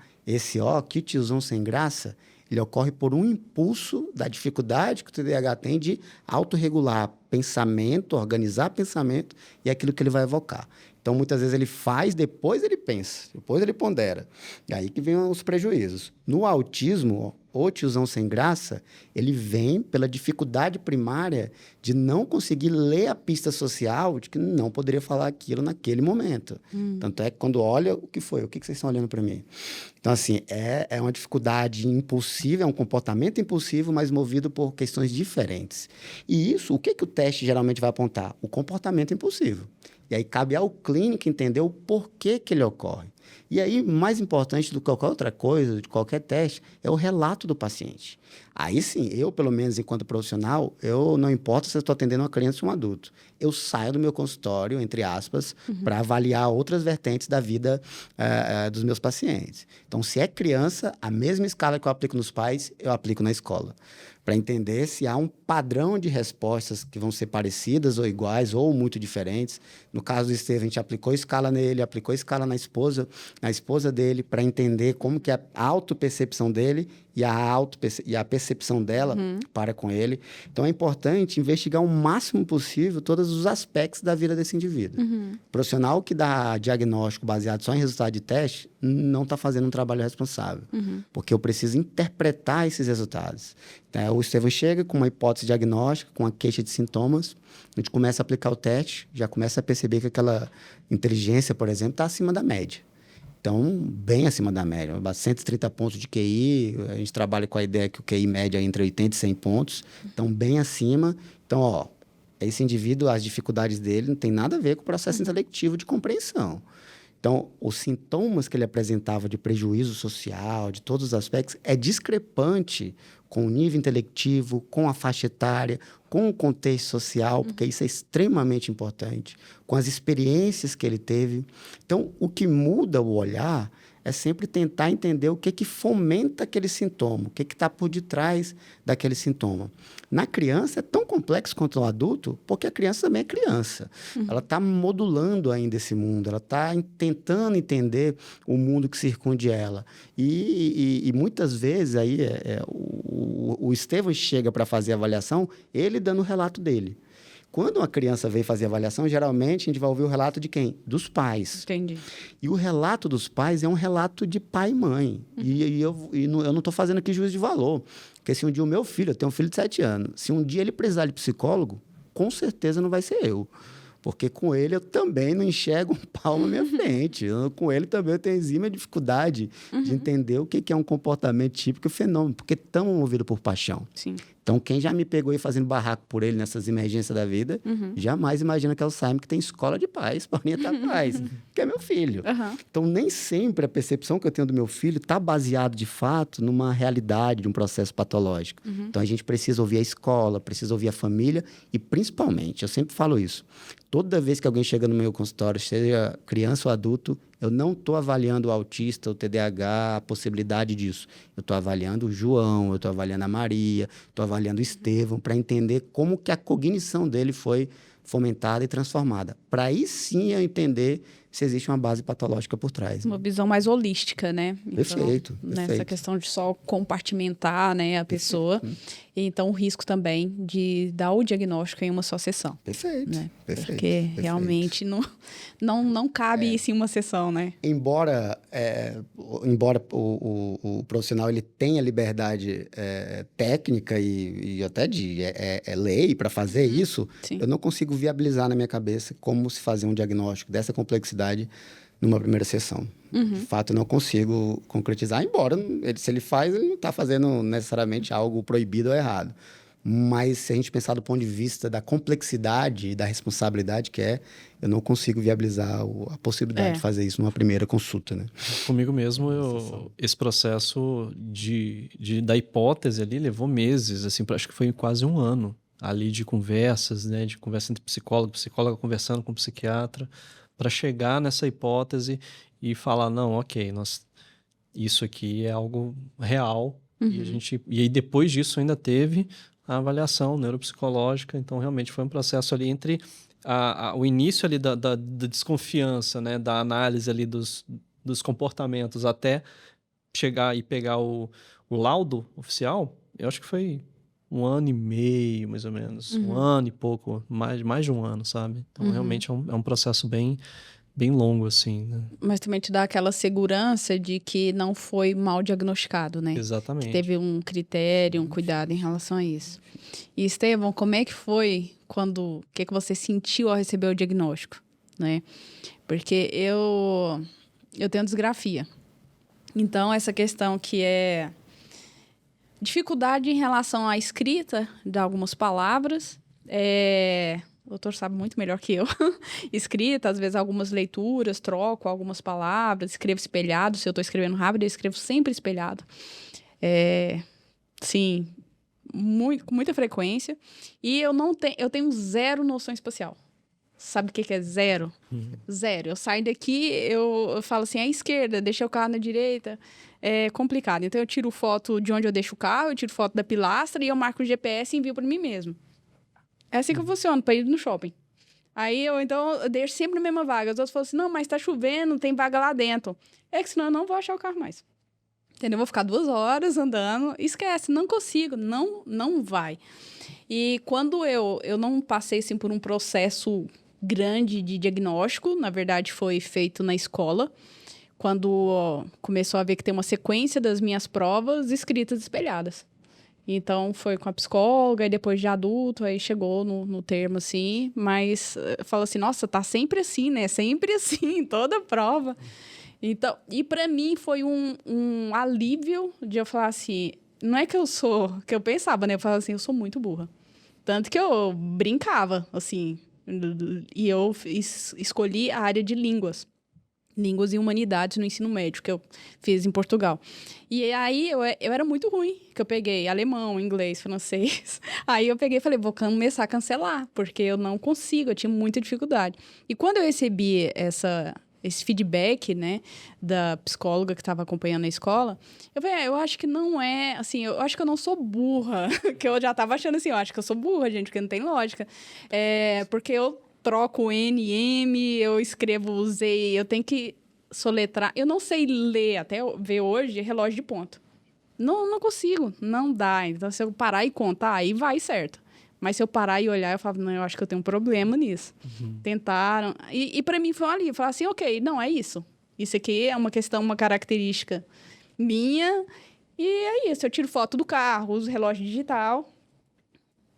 que tiozão sem graça, ele ocorre por um impulso da dificuldade que o TDAH tem de autorregular pensamento, organizar pensamento e aquilo que ele vai evocar. Então, muitas vezes ele faz, depois ele pensa, depois ele pondera. E aí que vem os prejuízos. No autismo, o tiozão sem graça, ele vem pela dificuldade primária de não conseguir ler a pista social de que não poderia falar aquilo naquele momento. Tanto é que quando olha, o que foi? O que vocês estão olhando para mim? Então, assim, é uma dificuldade impulsiva, é um comportamento impulsivo, mas movido por questões diferentes. E isso, o que o teste geralmente vai apontar? O comportamento impulsivo. E aí cabe ao clínico entender o porquê que ele ocorre. E aí, mais importante do que qualquer outra coisa, de qualquer teste, é o relato do paciente. Aí sim, eu, pelo menos enquanto profissional, eu não importa se eu estou atendendo uma criança ou um adulto. Eu saio do meu consultório, entre aspas, para avaliar outras vertentes da vida dos meus pacientes. Então, se é criança, a mesma escala que eu aplico nos pais, eu aplico na escola. Para entender se há um padrão de respostas que vão ser parecidas ou iguais ou muito diferentes. No caso do Estevam, a gente aplicou escala nele, aplicou escala na esposa dele, para entender como que a autopercepção dele e a percepção dela para com ele. Então, é importante investigar o máximo possível todos os aspectos da vida desse indivíduo. O profissional que dá diagnóstico baseado só em resultado de teste não está fazendo um trabalho responsável, porque eu preciso interpretar esses resultados. Então, o Estevam chega com uma hipótese diagnóstica, com uma queixa de sintomas, a gente começa a aplicar o teste, já começa a perceber que aquela inteligência, por exemplo, está acima da média. Então, bem acima da média, 130 pontos de QI, a gente trabalha com a ideia que o QI média é entre 80 e 100 pontos, então bem acima. Então, ó, esse indivíduo, as dificuldades dele não tem nada a ver com o processo intelectivo de compreensão. Então, os sintomas que ele apresentava de prejuízo social, de todos os aspectos, é discrepante com o nível intelectivo, com a faixa etária, com o contexto social, porque isso é extremamente importante, com as experiências que ele teve. Então, o que muda o olhar é sempre tentar entender o que fomenta aquele sintoma, o que está por detrás daquele sintoma. Na criança é tão complexo quanto no adulto, porque a criança também é criança. Ela está modulando ainda esse mundo, ela está tentando entender o mundo que circunde ela. E muitas vezes aí o Estevam chega para fazer a avaliação, ele dando o relato dele. Quando uma criança vem fazer avaliação, geralmente a gente vai ouvir o relato de quem? Dos pais. Entendi. E o relato dos pais é um relato de pai e mãe. E eu não estou fazendo aqui juízo de valor. Porque se um dia o meu filho, eu tenho um filho de 7 anos, se um dia ele precisar de psicólogo, com certeza não vai ser eu. Porque com ele eu também não enxergo um palmo à minha frente. Com ele também eu tenho enzima dificuldade de entender o que é um comportamento típico e fenômeno, porque estamos movidos por paixão. Sim. Então, quem já me pegou aí fazendo barraco por ele nessas emergências da vida, jamais imagina que é o Simon que tem escola de paz para orientar paz, que é meu filho. Então, nem sempre a percepção que eu tenho do meu filho está baseada, de fato, numa realidade, de um processo patológico. Então, a gente precisa ouvir a escola, precisa ouvir a família e, principalmente, eu sempre falo isso, toda vez que alguém chega no meu consultório, seja criança ou adulto, eu não estou avaliando o autista, o TDAH, a possibilidade disso. Eu estou avaliando o João, eu estou avaliando a Maria, estou avaliando o Estevão, para entender como que a cognição dele foi fomentada e transformada. Para aí sim eu entender se existe uma base patológica por trás. Uma visão mais holística, né? Então, Perfeito. Nessa questão de só compartimentar, né, a pessoa. E então, o risco também de dar o diagnóstico em uma só sessão. Perfeito. Né? Perfeito. Porque realmente não cabe isso em uma sessão, né? Embora o profissional ele tenha liberdade técnica e até de lei para fazer isso, Sim. eu não consigo viabilizar na minha cabeça como se fazer um diagnóstico dessa complexidade numa primeira sessão. De fato, eu não consigo concretizar, embora se ele faz, ele não está fazendo necessariamente algo proibido ou errado. Mas se a gente pensar do ponto de vista da complexidade e da responsabilidade que eu não consigo viabilizar a possibilidade de fazer isso numa primeira consulta, né? Comigo mesmo, esse processo da hipótese ali levou meses, assim, acho que foi quase um ano ali de conversas, né? De conversa entre psicóloga conversando com psiquiatra, para chegar nessa hipótese e falar, não, ok, isso aqui é algo real. E aí depois disso ainda teve a avaliação neuropsicológica, então realmente foi um processo ali entre o início ali da desconfiança, né, da análise ali dos comportamentos até chegar e pegar o laudo oficial, eu acho que foi 1 ano e meio, mais ou menos, 1 ano e pouco, mais de 1 ano, sabe? Então realmente é um processo bem longo, assim, né? Mas também te dá aquela segurança de que não foi mal diagnosticado, né? Exatamente. Que teve um critério, um cuidado em relação a isso. E, Estevão, como é que foi o que você sentiu ao receber o diagnóstico, né? Porque eu tenho disgrafia. Então, essa questão que é dificuldade em relação à escrita de algumas palavras, o doutor sabe muito melhor que eu. Escrita, às vezes algumas leituras, troco algumas palavras, escrevo espelhado. Se eu estou escrevendo rápido, eu escrevo sempre espelhado. Sim, com muita frequência. E eu tenho zero noção espacial. Sabe o que é zero? Zero. Eu saio daqui, eu falo assim, à esquerda, deixei o carro na direita. É complicado. Então, eu tiro foto de onde eu deixo o carro, eu tiro foto da pilastra e eu marco o GPS e envio para mim mesmo. É assim que eu funciono, para ir no shopping. Aí, eu deixo sempre na mesma vaga. Os outros falam assim, não, mas tá chovendo, tem vaga lá dentro. É que senão eu não vou achar o carro mais. Entendeu? Eu vou ficar 2 horas andando. Esquece, não consigo, não vai. E quando eu não passei assim, por um processo grande de diagnóstico, na verdade foi feito na escola, quando começou a ver que tem uma sequência das minhas provas escritas espelhadas. Então, foi com a psicóloga, e depois de adulto, aí chegou no termo, assim, mas fala assim, nossa, tá sempre assim, né? Sempre assim, toda prova. Então, e para mim foi um alívio de eu falar assim, não é que eu pensava, né? Eu falava assim, eu sou muito burra. Tanto que eu brincava, assim, e eu escolhi a área de línguas e humanidades no ensino médio, que eu fiz em Portugal. E aí, eu era muito ruim, que eu peguei alemão, inglês, francês. Aí eu peguei e falei, vou começar a cancelar, porque eu não consigo, eu tinha muita dificuldade. E quando eu recebi esse feedback, né, da psicóloga que estava acompanhando a escola, eu falei, eu acho que não é, assim, eu acho que eu não sou burra, que eu já estava achando assim, eu acho que eu sou burra, gente, porque não tem lógica. Porque eu troco N e M, eu escrevo o Z, eu tenho que soletrar. Eu não sei ler, até ver hoje, relógio de ponto. Não consigo, não dá. Então, se eu parar e contar, aí vai certo. Mas se eu parar e olhar, eu falo, não, eu acho que eu tenho um problema nisso. Tentaram. E para mim foi um alívio. Falar assim, ok, não, é isso. Isso aqui é uma característica minha. E é isso. Eu tiro foto do carro, uso relógio digital.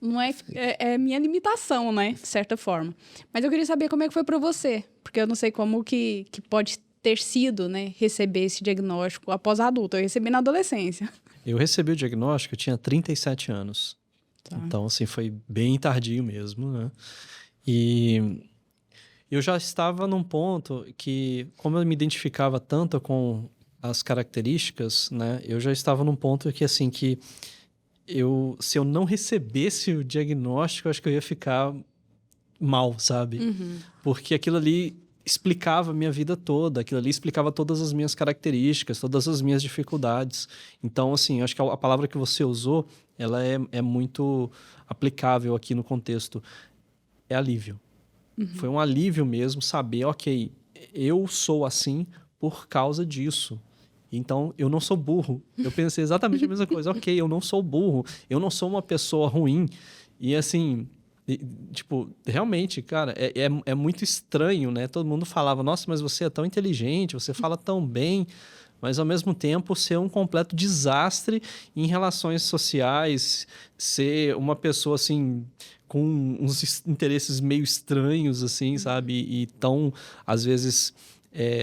não é, é minha limitação, né? De certa forma. Mas eu queria saber como é que foi para você. Porque eu não sei como que pode ter sido, né? Receber esse diagnóstico após adulto. Eu recebi na adolescência. Eu recebi o diagnóstico, eu tinha 37 anos. Tá. Então, assim, foi bem tardio mesmo, né? E eu já estava num ponto que, como eu me identificava tanto com as características, né? Eu já estava num ponto que, assim, que se eu não recebesse o diagnóstico, eu acho que eu ia ficar mal, sabe? Porque aquilo ali explicava a minha vida toda, aquilo ali explicava todas as minhas características, todas as minhas dificuldades. Então, assim, eu acho que a palavra que você usou, ela é muito aplicável aqui no contexto. É alívio. Foi um alívio mesmo saber, ok, eu sou assim por causa disso. Então, eu não sou burro. Eu pensei exatamente a mesma coisa. Ok, eu não sou burro. Eu não sou uma pessoa ruim. E, assim, tipo, realmente, cara, é muito estranho, né? Todo mundo falava, nossa, mas você é tão inteligente, você fala tão bem. Mas, ao mesmo tempo, ser um completo desastre em relações sociais, ser uma pessoa, assim, com uns interesses meio estranhos, assim, sabe? E tão, às vezes,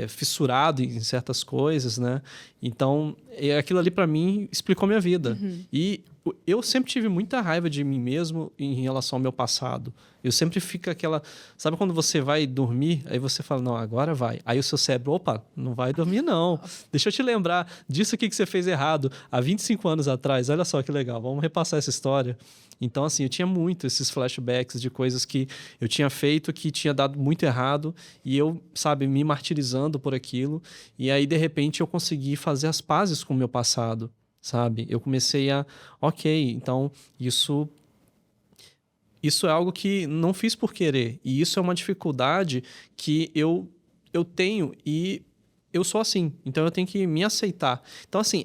fissurado em certas coisas, né? Então, aquilo ali, para mim, explicou minha vida. E eu sempre tive muita raiva de mim mesmo em relação ao meu passado. Eu sempre fico aquela... Sabe quando você vai dormir, aí você fala, não, agora vai. Aí o seu cérebro, opa, não vai dormir não. Deixa eu te lembrar disso aqui que você fez errado há 25 anos atrás. Olha só que legal, vamos repassar essa história. Então, assim, eu tinha muito esses flashbacks de coisas que eu tinha feito que tinha dado muito errado e eu, sabe, me martirizando por aquilo. E aí, de repente, eu consegui fazer as pazes com o meu passado, sabe? Eu comecei a... Ok, então isso é algo que não fiz por querer. E isso é uma dificuldade que eu tenho e eu sou assim. Então, eu tenho que me aceitar. Então, assim,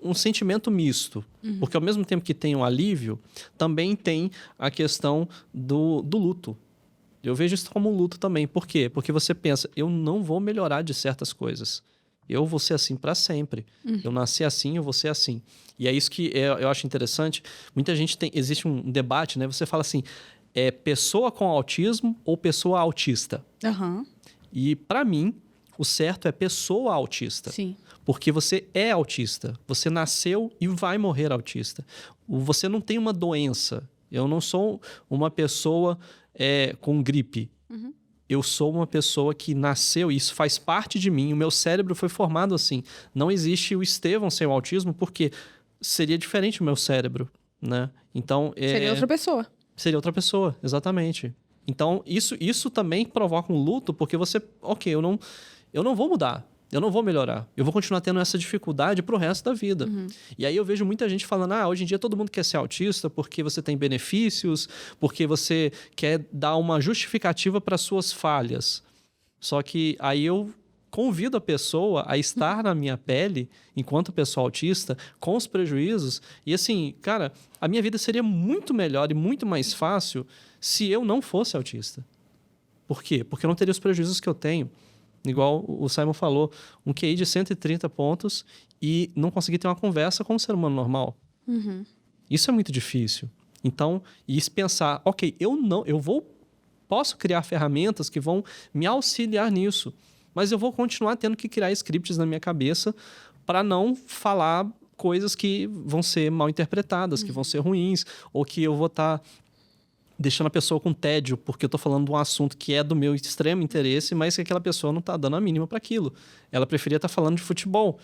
um sentimento misto. Porque ao mesmo tempo que tem um alívio, também tem a questão do luto. Eu vejo isso como um luto também. Por quê? Porque você pensa, eu não vou melhorar de certas coisas. Eu vou ser assim para sempre. Eu nasci assim, eu vou ser assim. E é isso que eu acho interessante. Muita gente existe um debate, né? Você fala assim, pessoa com autismo ou pessoa autista? E para mim, o certo é pessoa autista. Sim. Porque você é autista. Você nasceu e vai morrer autista. Você não tem uma doença. Eu não sou uma pessoa com gripe. Eu sou uma pessoa que nasceu, e isso faz parte de mim. O meu cérebro foi formado assim. Não existe o Estevão sem o autismo, porque seria diferente o meu cérebro, né? Então, seria outra pessoa. Seria outra pessoa, exatamente. Então, isso também provoca um luto, porque você... Ok, eu não vou mudar. Eu não vou melhorar. Eu vou continuar tendo essa dificuldade pro resto da vida. E aí eu vejo muita gente falando, hoje em dia todo mundo quer ser autista porque você tem benefícios, porque você quer dar uma justificativa para suas falhas. Só que aí eu convido a pessoa a estar na minha pele, enquanto pessoa autista, com os prejuízos. E assim, cara, a minha vida seria muito melhor e muito mais fácil se eu não fosse autista. Por quê? Porque eu não teria os prejuízos que eu tenho. Igual o Simon falou, um QI de 130 pontos e não conseguir ter uma conversa com um ser humano normal. Isso é muito difícil. Então, pensar, ok, posso criar ferramentas que vão me auxiliar nisso, mas eu vou continuar tendo que criar scripts na minha cabeça para não falar coisas que vão ser mal interpretadas, que vão ser ruins, ou que eu vou estar deixando a pessoa com tédio, porque eu tô falando de um assunto que é do meu extremo interesse, mas que aquela pessoa não tá dando a mínima para aquilo. Ela preferia estar falando de futebol.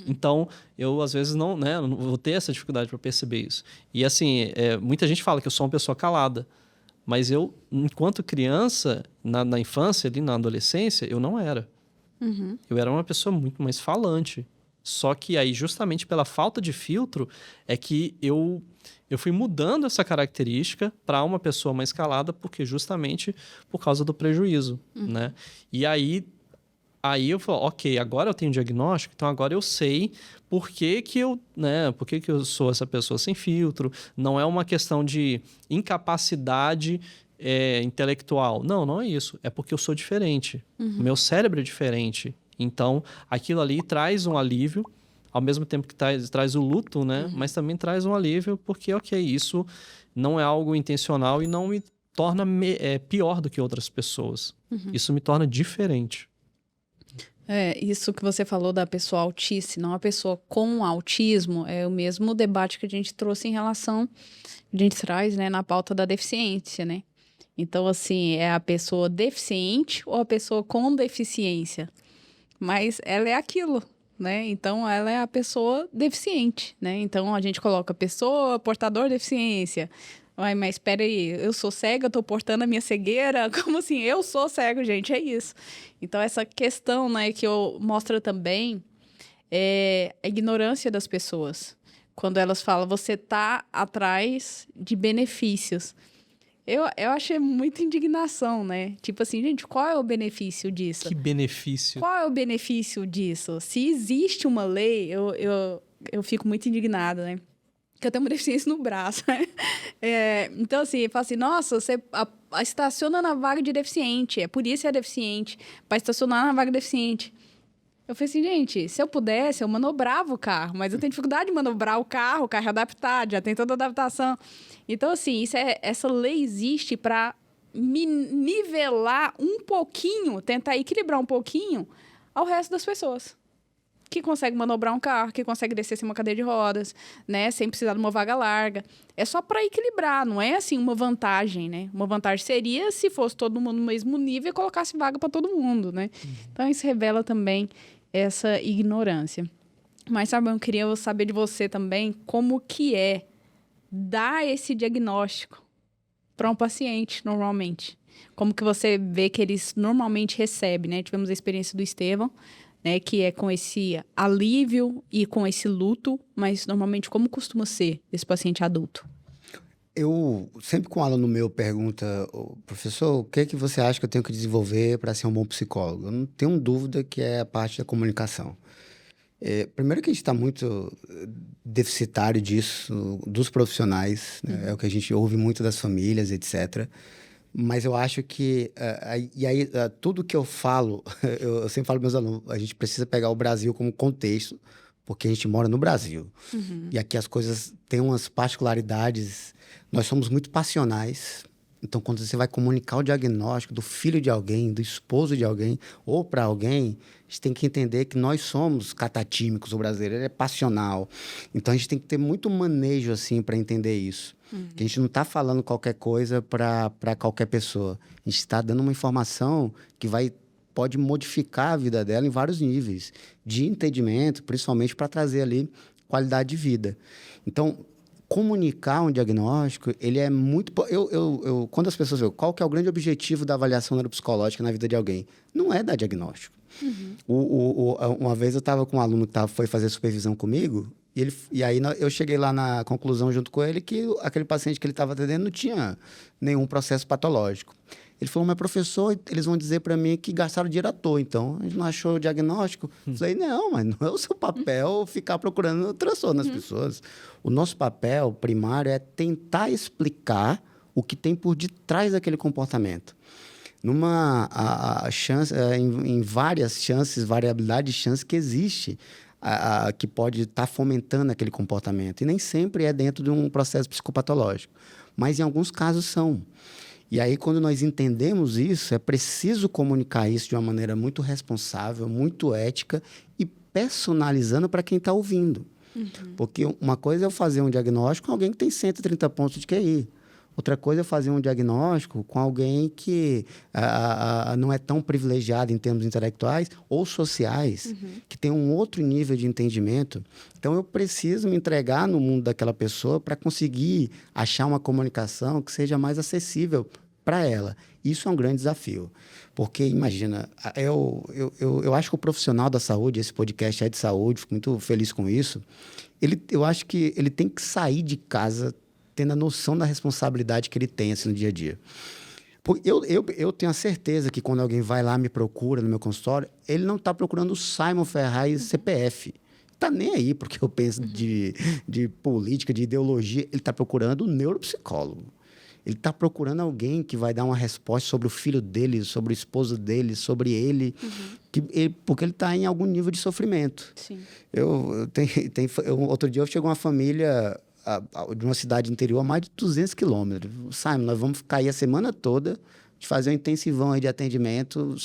Então, eu às vezes não vou ter essa dificuldade para perceber isso. E assim, muita gente fala que eu sou uma pessoa calada, mas eu, enquanto criança, na infância, ali na adolescência, eu não era. Eu era uma pessoa muito mais falante. Só que aí, justamente pela falta de filtro, é que eu fui mudando essa característica para uma pessoa mais calada, porque justamente por causa do prejuízo, né? E aí eu falo, ok, agora eu tenho diagnóstico, então agora eu sei por que eu sou essa pessoa sem filtro. Não é uma questão de incapacidade intelectual. Não é isso. É porque eu sou diferente. O meu cérebro é diferente. Então, aquilo ali traz um alívio, ao mesmo tempo que traz o luto, né? Mas também traz um alívio, porque, ok, isso não é algo intencional e não me torna pior do que outras pessoas. Isso me torna diferente. Isso que você falou da pessoa autista, não a pessoa com autismo, é o mesmo debate que a gente trouxe em relação, a gente traz, né, na pauta da deficiência, né? Então, assim, é a pessoa deficiente ou a pessoa com deficiência? Mas ela é aquilo, né? Então, ela é a pessoa deficiente, né? Então, a gente coloca pessoa, portador de deficiência. Ai, mas espera aí, eu sou cega, tô portando a minha cegueira? Como assim? Eu sou cego, gente, é isso. Então, essa questão, né, que mostra também a ignorância das pessoas. Quando elas falam, você tá atrás de benefícios. Eu achei muita indignação, né? Tipo assim, gente, qual é o benefício disso? Que benefício? Qual é o benefício disso? Se existe uma lei, eu fico muito indignada, né? Que eu tenho uma deficiência no braço, né? Então, assim, eu falo assim, nossa, você estaciona na vaga de deficiente, é por isso é deficiente, para estacionar na vaga de deficiente. Eu falei assim, gente, se eu pudesse, eu manobrava o carro, mas eu tenho dificuldade de manobrar o carro é adaptado, já tem toda a adaptação. Então, assim, essa lei existe para nivelar um pouquinho, tentar equilibrar um pouquinho ao resto das pessoas. Que consegue manobrar um carro, que consegue descer sem uma cadeira de rodas, né? Sem precisar de uma vaga larga. É só para equilibrar, não é assim uma vantagem, né? Uma vantagem seria se fosse todo mundo no mesmo nível e colocasse vaga para todo mundo, né? Então, isso revela também essa ignorância. Mas, sabe, eu queria saber de você também como que é dar esse diagnóstico para um paciente, normalmente. Como que você vê que eles normalmente recebem, né? Tivemos a experiência do Estevão, né, que é com esse alívio e com esse luto, mas normalmente como costuma ser esse paciente adulto? Eu sempre com um aluno meu pergunta, professor, o que é que você acha que eu tenho que desenvolver para ser um bom psicólogo? Eu não tenho dúvida que é a parte da comunicação. Primeiro que a gente está muito deficitário disso, dos profissionais, né? É o que a gente ouve muito das famílias, etc. Mas eu acho que, tudo que eu falo, eu sempre falo para meus alunos, a gente precisa pegar o Brasil como contexto, porque a gente mora no Brasil. E aqui as coisas têm umas particularidades. Nós somos muito passionais. Então, quando você vai comunicar o diagnóstico do filho de alguém, do esposo de alguém, ou para alguém, a gente tem que entender que nós somos catatímicos, o brasileiro é passional. Então, a gente tem que ter muito manejo, assim, para entender isso. Que a gente não está falando qualquer coisa para qualquer pessoa. A gente está dando uma informação que pode modificar a vida dela em vários níveis de entendimento, principalmente para trazer ali qualidade de vida. Então, comunicar um diagnóstico, ele é muito... Quando as pessoas veem qual que é o grande objetivo da avaliação neuropsicológica na vida de alguém, não é dar diagnóstico. Uma vez eu estava com um aluno que foi fazer supervisão comigo, e aí eu cheguei lá na conclusão junto com ele que aquele paciente que ele estava atendendo não tinha nenhum processo patológico. Ele falou, mas professor, eles vão dizer para mim que gastaram dinheiro à toa, então a gente não achou o diagnóstico. Eu falei, não, mas não é o seu papel ficar procurando transtorno nas pessoas. O nosso papel primário é tentar explicar o que tem por detrás daquele comportamento. Em várias chances, variabilidade de chance que existe, que pode estar fomentando aquele comportamento. E nem sempre é dentro de um processo psicopatológico, mas em alguns casos são. E aí, quando nós entendemos isso, é preciso comunicar isso de uma maneira muito responsável, muito ética e personalizando para quem está ouvindo. Porque uma coisa é eu fazer um diagnóstico com alguém que tem 130 pontos de QI. Outra coisa é fazer um diagnóstico com alguém que não é tão privilegiado em termos intelectuais ou sociais, que tem um outro nível de entendimento. Então, eu preciso me entregar no mundo daquela pessoa para conseguir achar uma comunicação que seja mais acessível para ela. Isso é um grande desafio. Porque, imagina, eu acho que o profissional da saúde, esse podcast é de saúde, fico muito feliz com isso, eu acho que ele tem que sair de casa tendo a noção da responsabilidade que ele tem assim, no dia a dia. Eu tenho a certeza que quando alguém vai lá me procura no meu consultório, ele não está procurando o Simon Ferraz CPF. Está nem aí porque eu penso de política, de ideologia. Ele está procurando o neuropsicólogo. Ele está procurando alguém que vai dar uma resposta sobre o filho dele, sobre o esposo dele, sobre ele, porque ele está em algum nível de sofrimento. Sim. Outro dia chegou uma família de uma cidade interior a mais de 200 quilômetros. Simon, nós vamos ficar aí a semana toda, de fazer um intensivão aí de atendimento,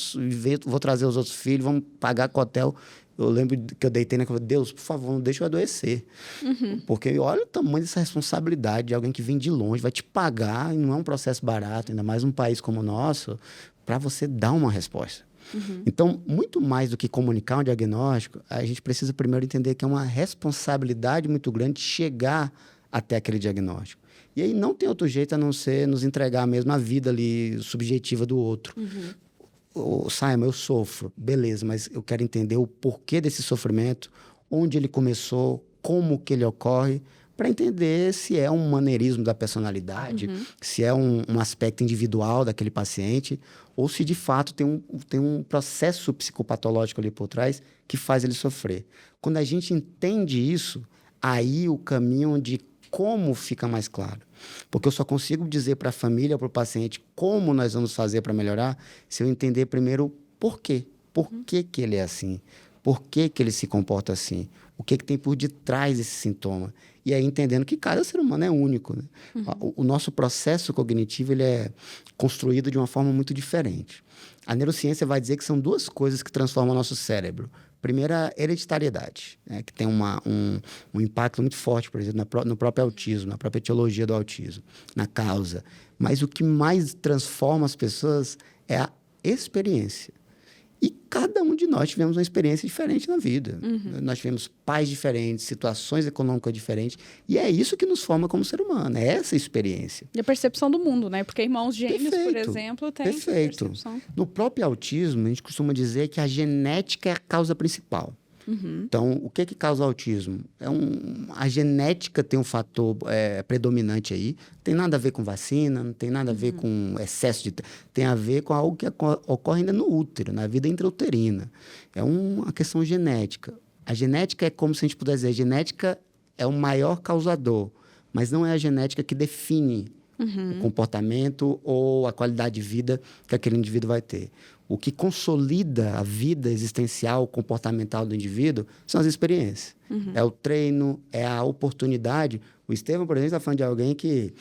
vou trazer os outros filhos, vamos pagar com o hotel. Eu lembro que eu deitei na cama, Deus, por favor, não deixa eu adoecer. Porque olha o tamanho dessa responsabilidade de alguém que vem de longe, vai te pagar, e não é um processo barato, ainda mais um país como o nosso, para você dar uma resposta. Então, muito mais do que comunicar um diagnóstico, a gente precisa primeiro entender que é uma responsabilidade muito grande chegar até aquele diagnóstico. E aí não tem outro jeito a não ser nos entregar mesmo a vida ali subjetiva do outro. Simon, eu sofro, beleza, mas eu quero entender o porquê desse sofrimento, onde ele começou, como que ele ocorre, para entender se é um maneirismo da personalidade, se é um aspecto individual daquele paciente, ou se de fato tem um processo psicopatológico ali por trás que faz ele sofrer. Quando a gente entende isso, aí o caminho de como fica mais claro. Porque eu só consigo dizer para a família, para o paciente, como nós vamos fazer para melhorar, se eu entender primeiro o porquê. Por que que ele é assim? Por que que ele se comporta assim? O que que tem por detrás desse sintoma? E aí entendendo que cada ser humano é único, né? O nosso processo cognitivo ele é construído de uma forma muito diferente. A neurociência vai dizer que são duas coisas que transformam o nosso cérebro. Primeiro, a hereditariedade, né, que tem um impacto muito forte, por exemplo, no próprio autismo, na própria etiologia do autismo, na causa. Mas o que mais transforma as pessoas é a experiência. E cada um de nós tivemos uma experiência diferente na vida. Nós tivemos pais diferentes, situações econômicas diferentes. E é isso que nos forma como ser humano, é essa experiência. E a percepção do mundo, né? Porque irmãos gêmeos, por exemplo, têm Perfeito. percepção. No próprio autismo, a gente costuma dizer que a genética é a causa principal. Então, o que causa o autismo? A genética tem um fator predominante aí. Tem nada a ver com vacina, não tem nada a ver com excesso de... Tem a ver com algo que ocorre ainda no útero, na vida intrauterina. É uma questão genética. A genética é como se a gente pudesse dizer, a genética é o maior causador, mas não é a genética que define o comportamento ou a qualidade de vida que aquele indivíduo vai ter. O que consolida a vida existencial, comportamental do indivíduo são as experiências. É o treino, é a oportunidade. O Estevão, por exemplo, está falando de alguém que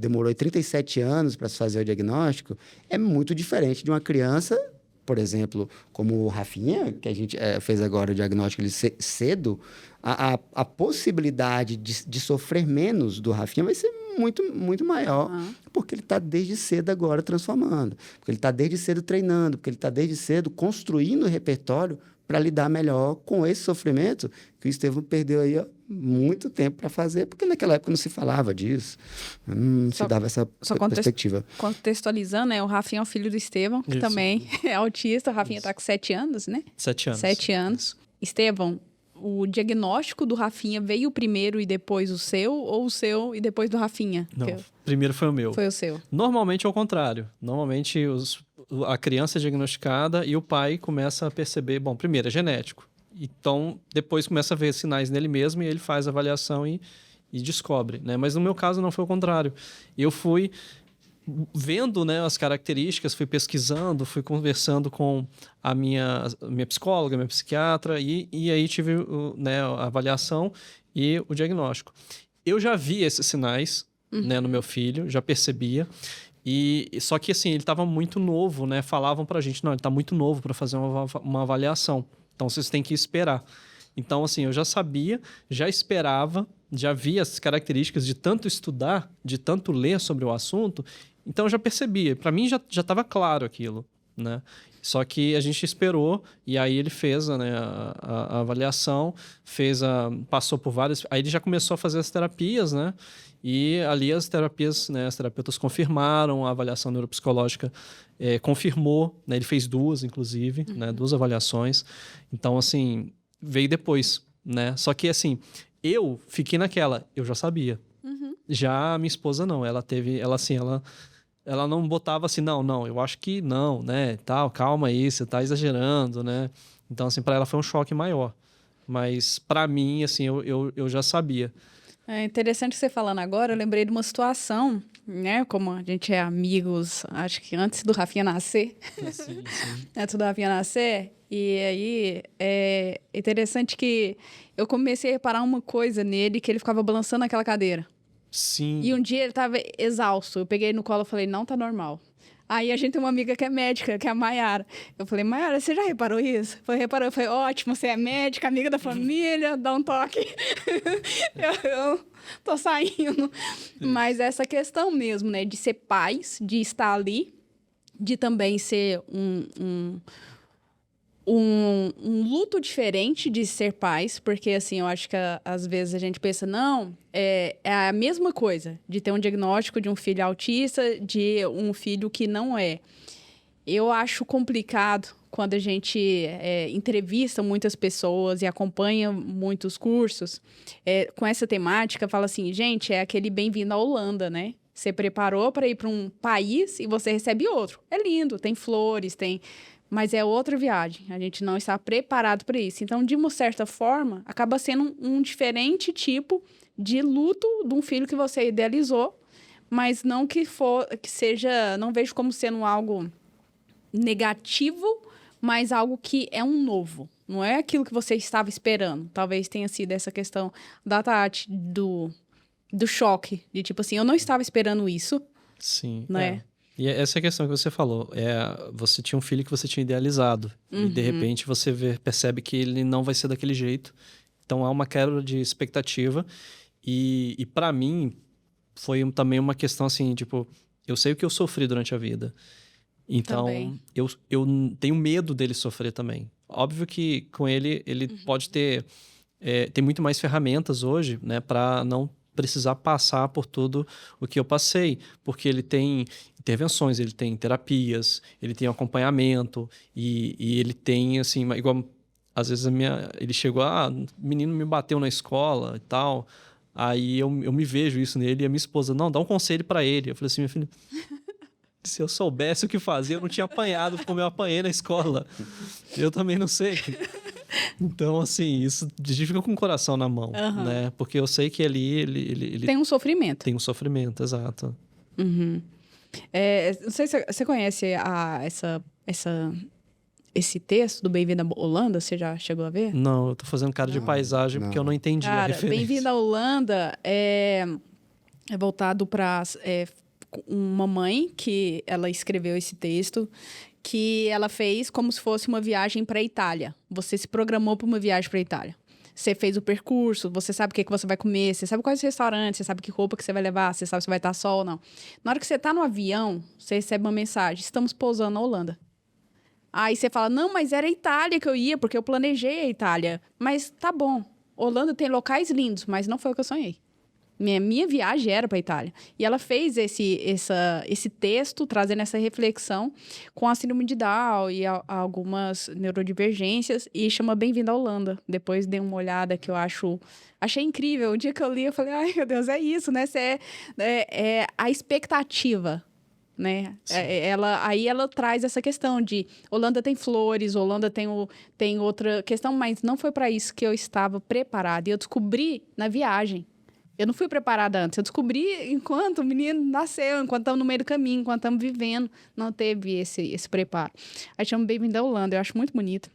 demorou 37 anos para se fazer o diagnóstico. É muito diferente de uma criança, por exemplo, como o Rafinha, que a gente fez agora o diagnóstico cedo. A possibilidade de sofrer menos do Rafinha vai ser muito, muito maior, porque ele está desde cedo agora transformando, porque ele está desde cedo treinando, porque ele está desde cedo construindo o repertório para lidar melhor com esse sofrimento que o Estevão perdeu aí muito tempo para fazer, porque naquela época não se falava disso, não se dava essa perspectiva. Contextualizando, né? O Rafinha é o filho do Estevão, que também é autista. O Rafinha está com 7 anos, né? 7 anos. 7 anos. Estevão, o diagnóstico do Rafinha veio primeiro e depois o seu, ou o seu e depois do Rafinha? Não, primeiro foi o meu. Foi o seu. Normalmente é o contrário. Normalmente a criança é diagnosticada e o pai começa a perceber... Bom, primeiro é genético. Então, depois começa a ver sinais nele mesmo e ele faz a avaliação e descobre, né? Mas no meu caso não foi o contrário. Eu fui vendo, né, as características, fui pesquisando, fui conversando com a minha psicóloga, minha psiquiatra, e aí tive né, a avaliação e o diagnóstico. Eu já vi esses sinais né, no meu filho, já percebia, só que assim, ele estava muito novo, né? Falavam pra gente, não, ele está muito novo para fazer uma avaliação, então vocês têm que esperar. Então, assim, eu já sabia, já esperava, já via as características de tanto estudar, de tanto ler sobre o assunto. Então, eu já percebia. Para mim, já estava claro aquilo, né? Só que a gente esperou e aí ele fez né, a avaliação, passou por várias... Aí ele já começou a fazer as terapias, né? E ali as terapias, né, as terapeutas confirmaram, a avaliação neuropsicológica confirmou, né? Ele fez 2, inclusive, né? 2 avaliações. Então, assim, veio depois, né? Só que, assim, eu fiquei naquela, eu já sabia. Já a minha esposa não, ela não botava assim, não, eu acho que não, né, tal, calma aí, você tá exagerando, né? Então, assim, para ela foi um choque maior. Mas para mim, assim, eu já sabia. É interessante você falando agora, eu lembrei de uma situação, né? Como a gente é amigos, acho que antes do Rafinha nascer, Sim. antes do Rafinha nascer, e aí é interessante que eu comecei a reparar uma coisa nele, que ele ficava balançando aquela cadeira. Sim. E um dia ele tava exausto, eu peguei ele no colo e falei, não tá normal. Aí a gente tem uma amiga que é médica, que é a Mayara. Eu falei, Mayara, você já reparou isso? Reparou. Eu falei, ótimo, você é médica, amiga da família, dá um toque. eu tô saindo. Mas essa questão mesmo, né? De ser pais, de estar ali, de também ser um luto diferente de ser pais, porque, assim, eu acho que às vezes a gente pensa, não, é a mesma coisa de ter um diagnóstico de um filho autista, de um filho que não é. Eu acho complicado quando a gente entrevista muitas pessoas e acompanha muitos cursos com essa temática, fala assim, gente, é aquele bem-vindo à Holanda, né? Você preparou para ir para um país e você recebe outro. É lindo, tem flores, mas é outra viagem. A gente não está preparado para isso. Então, de uma certa forma, acaba sendo um diferente tipo de luto de um filho que você idealizou, mas não que seja, não vejo como sendo algo negativo, mas algo que é um novo. Não é aquilo que você estava esperando. Talvez tenha sido essa questão da Tati, do choque, de tipo assim, eu não estava esperando isso. Sim. Né? E essa é a questão que você falou. Você tinha um filho que você tinha idealizado. E de repente você percebe que ele não vai ser daquele jeito. Então há uma quebra de expectativa. E para mim, foi também uma questão assim, tipo, eu sei o que eu sofri durante a vida. Então, eu tenho medo dele sofrer também. Óbvio que com ele pode ter muito mais ferramentas hoje, né, para não precisar passar por tudo o que eu passei, porque ele tem intervenções, ele tem terapias, ele tem acompanhamento e ele tem, assim, igual às vezes ele chegou, o menino me bateu na escola e tal, aí eu me vejo isso nele e a minha esposa, não, dá um conselho para ele. Eu falei assim, minha filha, se eu soubesse o que fazer, eu não tinha apanhado como eu apanhei na escola. Eu também não sei. Então, assim, isso a gente fica com o coração na mão, né? Porque eu sei que ali ele tem um sofrimento. Tem um sofrimento, exato. Não sei se você conhece esse texto do Bem-vindo à Holanda, você já chegou a ver? Não, eu tô fazendo cara de paisagem porque eu não entendi a referência. Bem-vindo à Holanda é voltado para uma mãe que ela escreveu esse texto, que ela fez como se fosse uma viagem para a Itália. Você se programou para uma viagem para a Itália. Você fez o percurso, você sabe o que você vai comer, você sabe quais restaurantes, você sabe que roupa que você vai levar, você sabe se vai estar sol ou não. Na hora que você está no avião, você recebe uma mensagem, estamos pousando na Holanda. Aí você fala, não, mas era a Itália que eu ia, porque eu planejei a Itália. Mas tá bom, Holanda tem locais lindos, mas não foi o que eu sonhei. Minha viagem era para a Itália. E ela fez esse texto, trazendo essa reflexão com a síndrome de Down e algumas neurodivergências, e chama Bem-vindo à Holanda. Depois dei uma olhada que eu achei incrível. O dia que eu li, eu falei, ai, meu Deus, é isso, né? É a expectativa, né? Aí ela traz essa questão de Holanda tem flores, Holanda tem outra questão, mas não foi para isso que eu estava preparada. E eu descobri na viagem. Eu não fui preparada antes. Eu descobri enquanto o menino nasceu, enquanto estamos no meio do caminho, enquanto estamos vivendo. Não teve esse preparo. Aí chama Bem-vindo à Holanda. Eu acho muito bonito.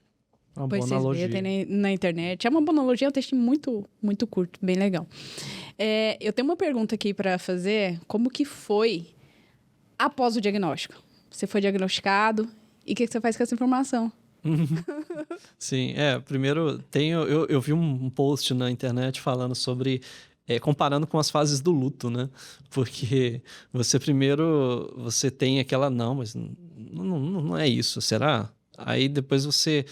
Uma boa analogia. Tem na internet. É uma boa analogia, é um texto muito, muito curto, bem legal. Eu tenho uma pergunta aqui para fazer. Como que foi após o diagnóstico? Você foi diagnosticado e o que você faz com essa informação? Sim, primeiro eu vi um post na internet falando sobre comparando com as fases do luto, né? Porque você tem aquela, não, mas não é isso, será? Aí depois você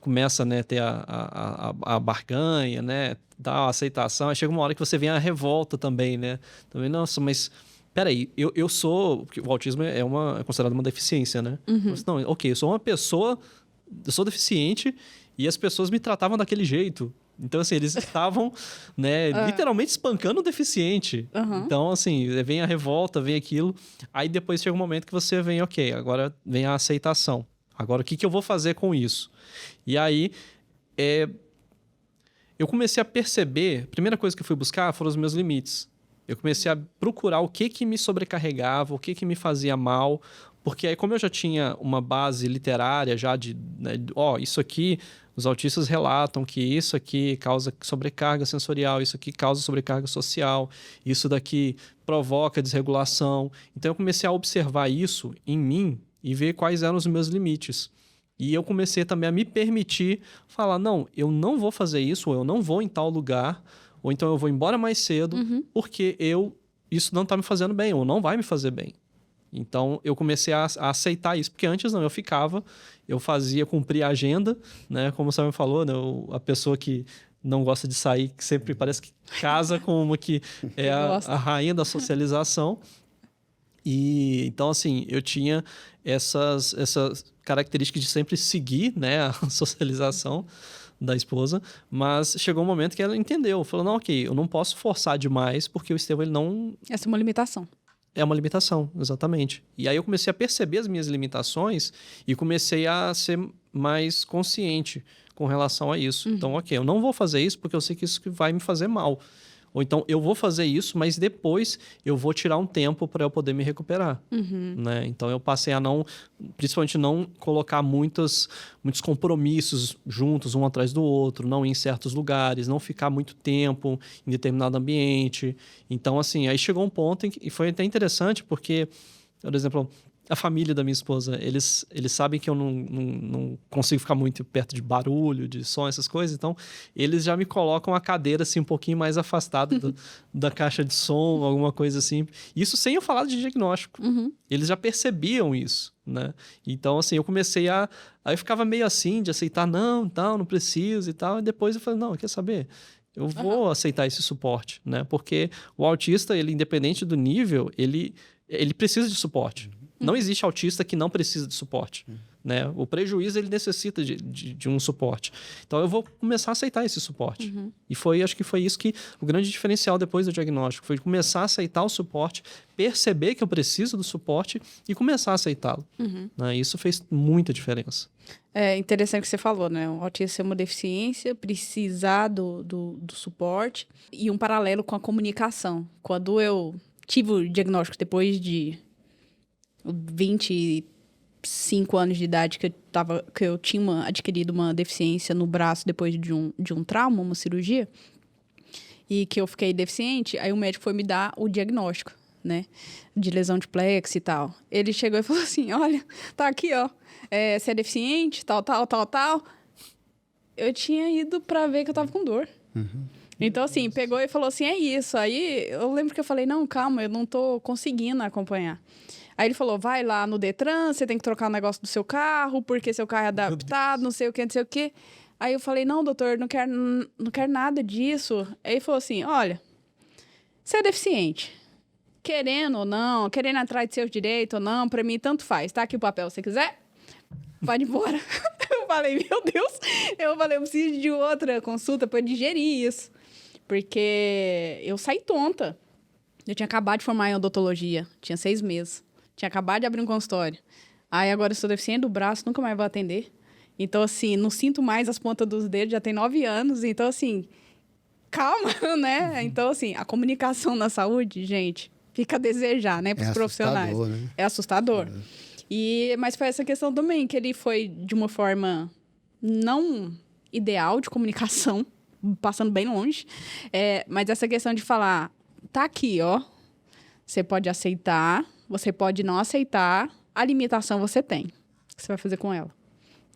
começa, né, ter a barganha, né, dar a aceitação, aí chega uma hora que você vem a revolta também, né? Também, nossa, mas peraí, eu sou... Porque o autismo é considerado uma deficiência, né? Mas, não, ok, eu sou uma pessoa, eu sou deficiente e as pessoas me tratavam daquele jeito. Então, assim, eles estavam, né, literalmente espancando o deficiente. Então, assim, vem a revolta, vem aquilo. Aí depois chega um momento que você vem, ok, agora vem a aceitação. Agora, o que eu vou fazer com isso? E aí, eu comecei a perceber, a primeira coisa que eu fui buscar foram os meus limites. Eu comecei a procurar o que me sobrecarregava, o que me fazia mal, porque aí como eu já tinha uma base literária já de, né, isso aqui, os autistas relatam que isso aqui causa sobrecarga sensorial, isso aqui causa sobrecarga social, isso daqui provoca desregulação. Então eu comecei a observar isso em mim e ver quais eram os meus limites. E eu comecei também a me permitir falar, não, eu não vou fazer isso, ou eu não vou em tal lugar, ou então eu vou embora mais cedo, porque isso não está me fazendo bem, ou não vai me fazer bem. Então, eu comecei a aceitar isso, porque antes não, eu cumpria a agenda, né? Como o Samuel falou, né? A pessoa que não gosta de sair, que sempre parece que casa com uma que é a rainha da socialização. E então, assim, eu tinha essas características de sempre seguir, né, a socialização da esposa, mas chegou um momento que ela entendeu, falou, não, ok, eu não posso forçar demais, porque o Estevão, ele não... Essa é uma limitação. É uma limitação, exatamente. E aí eu comecei a perceber as minhas limitações e comecei a ser mais consciente com relação a isso. Então, ok, eu não vou fazer isso porque eu sei que isso vai me fazer mal. Ou então, eu vou fazer isso, mas depois eu vou tirar um tempo para eu poder me recuperar. Né? Então, eu passei a principalmente não colocar muitos compromissos juntos, um atrás do outro, não ir em certos lugares, não ficar muito tempo em determinado ambiente. Então, assim, aí chegou um ponto e foi até interessante porque, por exemplo, a família da minha esposa, eles sabem que eu não consigo ficar muito perto de barulho, de som, essas coisas, então eles já me colocam a cadeira assim um pouquinho mais afastada da caixa de som, alguma coisa assim. Isso sem eu falar de diagnóstico. Eles já percebiam isso, né? Então, assim, eu comecei aí eu ficava meio assim, de aceitar, não preciso e tal, e depois eu falei, não, quer saber? Eu vou aceitar esse suporte, né? Porque o autista, ele, independente do nível, ele precisa de suporte. Não existe autista que não precisa de suporte. Né? O prejuízo, ele necessita de um suporte. Então, eu vou começar a aceitar esse suporte. E acho que foi isso que o grande diferencial depois do diagnóstico. Foi começar a aceitar o suporte, perceber que eu preciso do suporte e começar a aceitá-lo. Né? Isso fez muita diferença. É interessante o que você falou, né? O autismo é uma deficiência, precisar do suporte e um paralelo com a comunicação. Quando eu tive o diagnóstico depois de 25 anos de idade que eu tinha adquirido uma deficiência no braço depois de um trauma, uma cirurgia, e que eu fiquei deficiente, aí o médico foi me dar o diagnóstico, né, de lesão de plexo e tal. Ele chegou e falou assim, olha, tá aqui, ó, você é deficiente, tal. Eu tinha ido pra ver que eu tava com dor. Então, assim, pegou e falou assim, é isso. Aí, eu lembro que eu falei, não, calma, eu não tô conseguindo acompanhar. Aí ele falou, vai lá no Detran, você tem que trocar o negócio do seu carro, porque seu carro é adaptado, não sei o quê. Aí eu falei, não, doutor, não quero nada disso. Aí ele falou assim, olha, você é deficiente. Querendo ou não, querendo atrás de seus direitos ou não, pra mim tanto faz. Tá aqui o papel, se você quiser, pode ir embora. Eu falei, meu Deus. Eu preciso de outra consulta pra digerir isso. Porque eu saí tonta. Eu tinha acabado de formar em odontologia, tinha 6 meses. Tinha acabado de abrir um consultório. Aí agora eu sou deficiente do braço, nunca mais vou atender. Então, assim, não sinto mais as pontas dos dedos, já tem 9 anos. Então, assim, calma, né? Então, assim, a comunicação na saúde, gente, fica a desejar, né? Para os profissionais. Né? É assustador. Mas foi essa questão também, que ele foi de uma forma não ideal de comunicação, passando bem longe. Mas essa questão de falar, tá aqui, ó. Você pode aceitar, você pode não aceitar, a limitação você tem. O que você vai fazer com ela,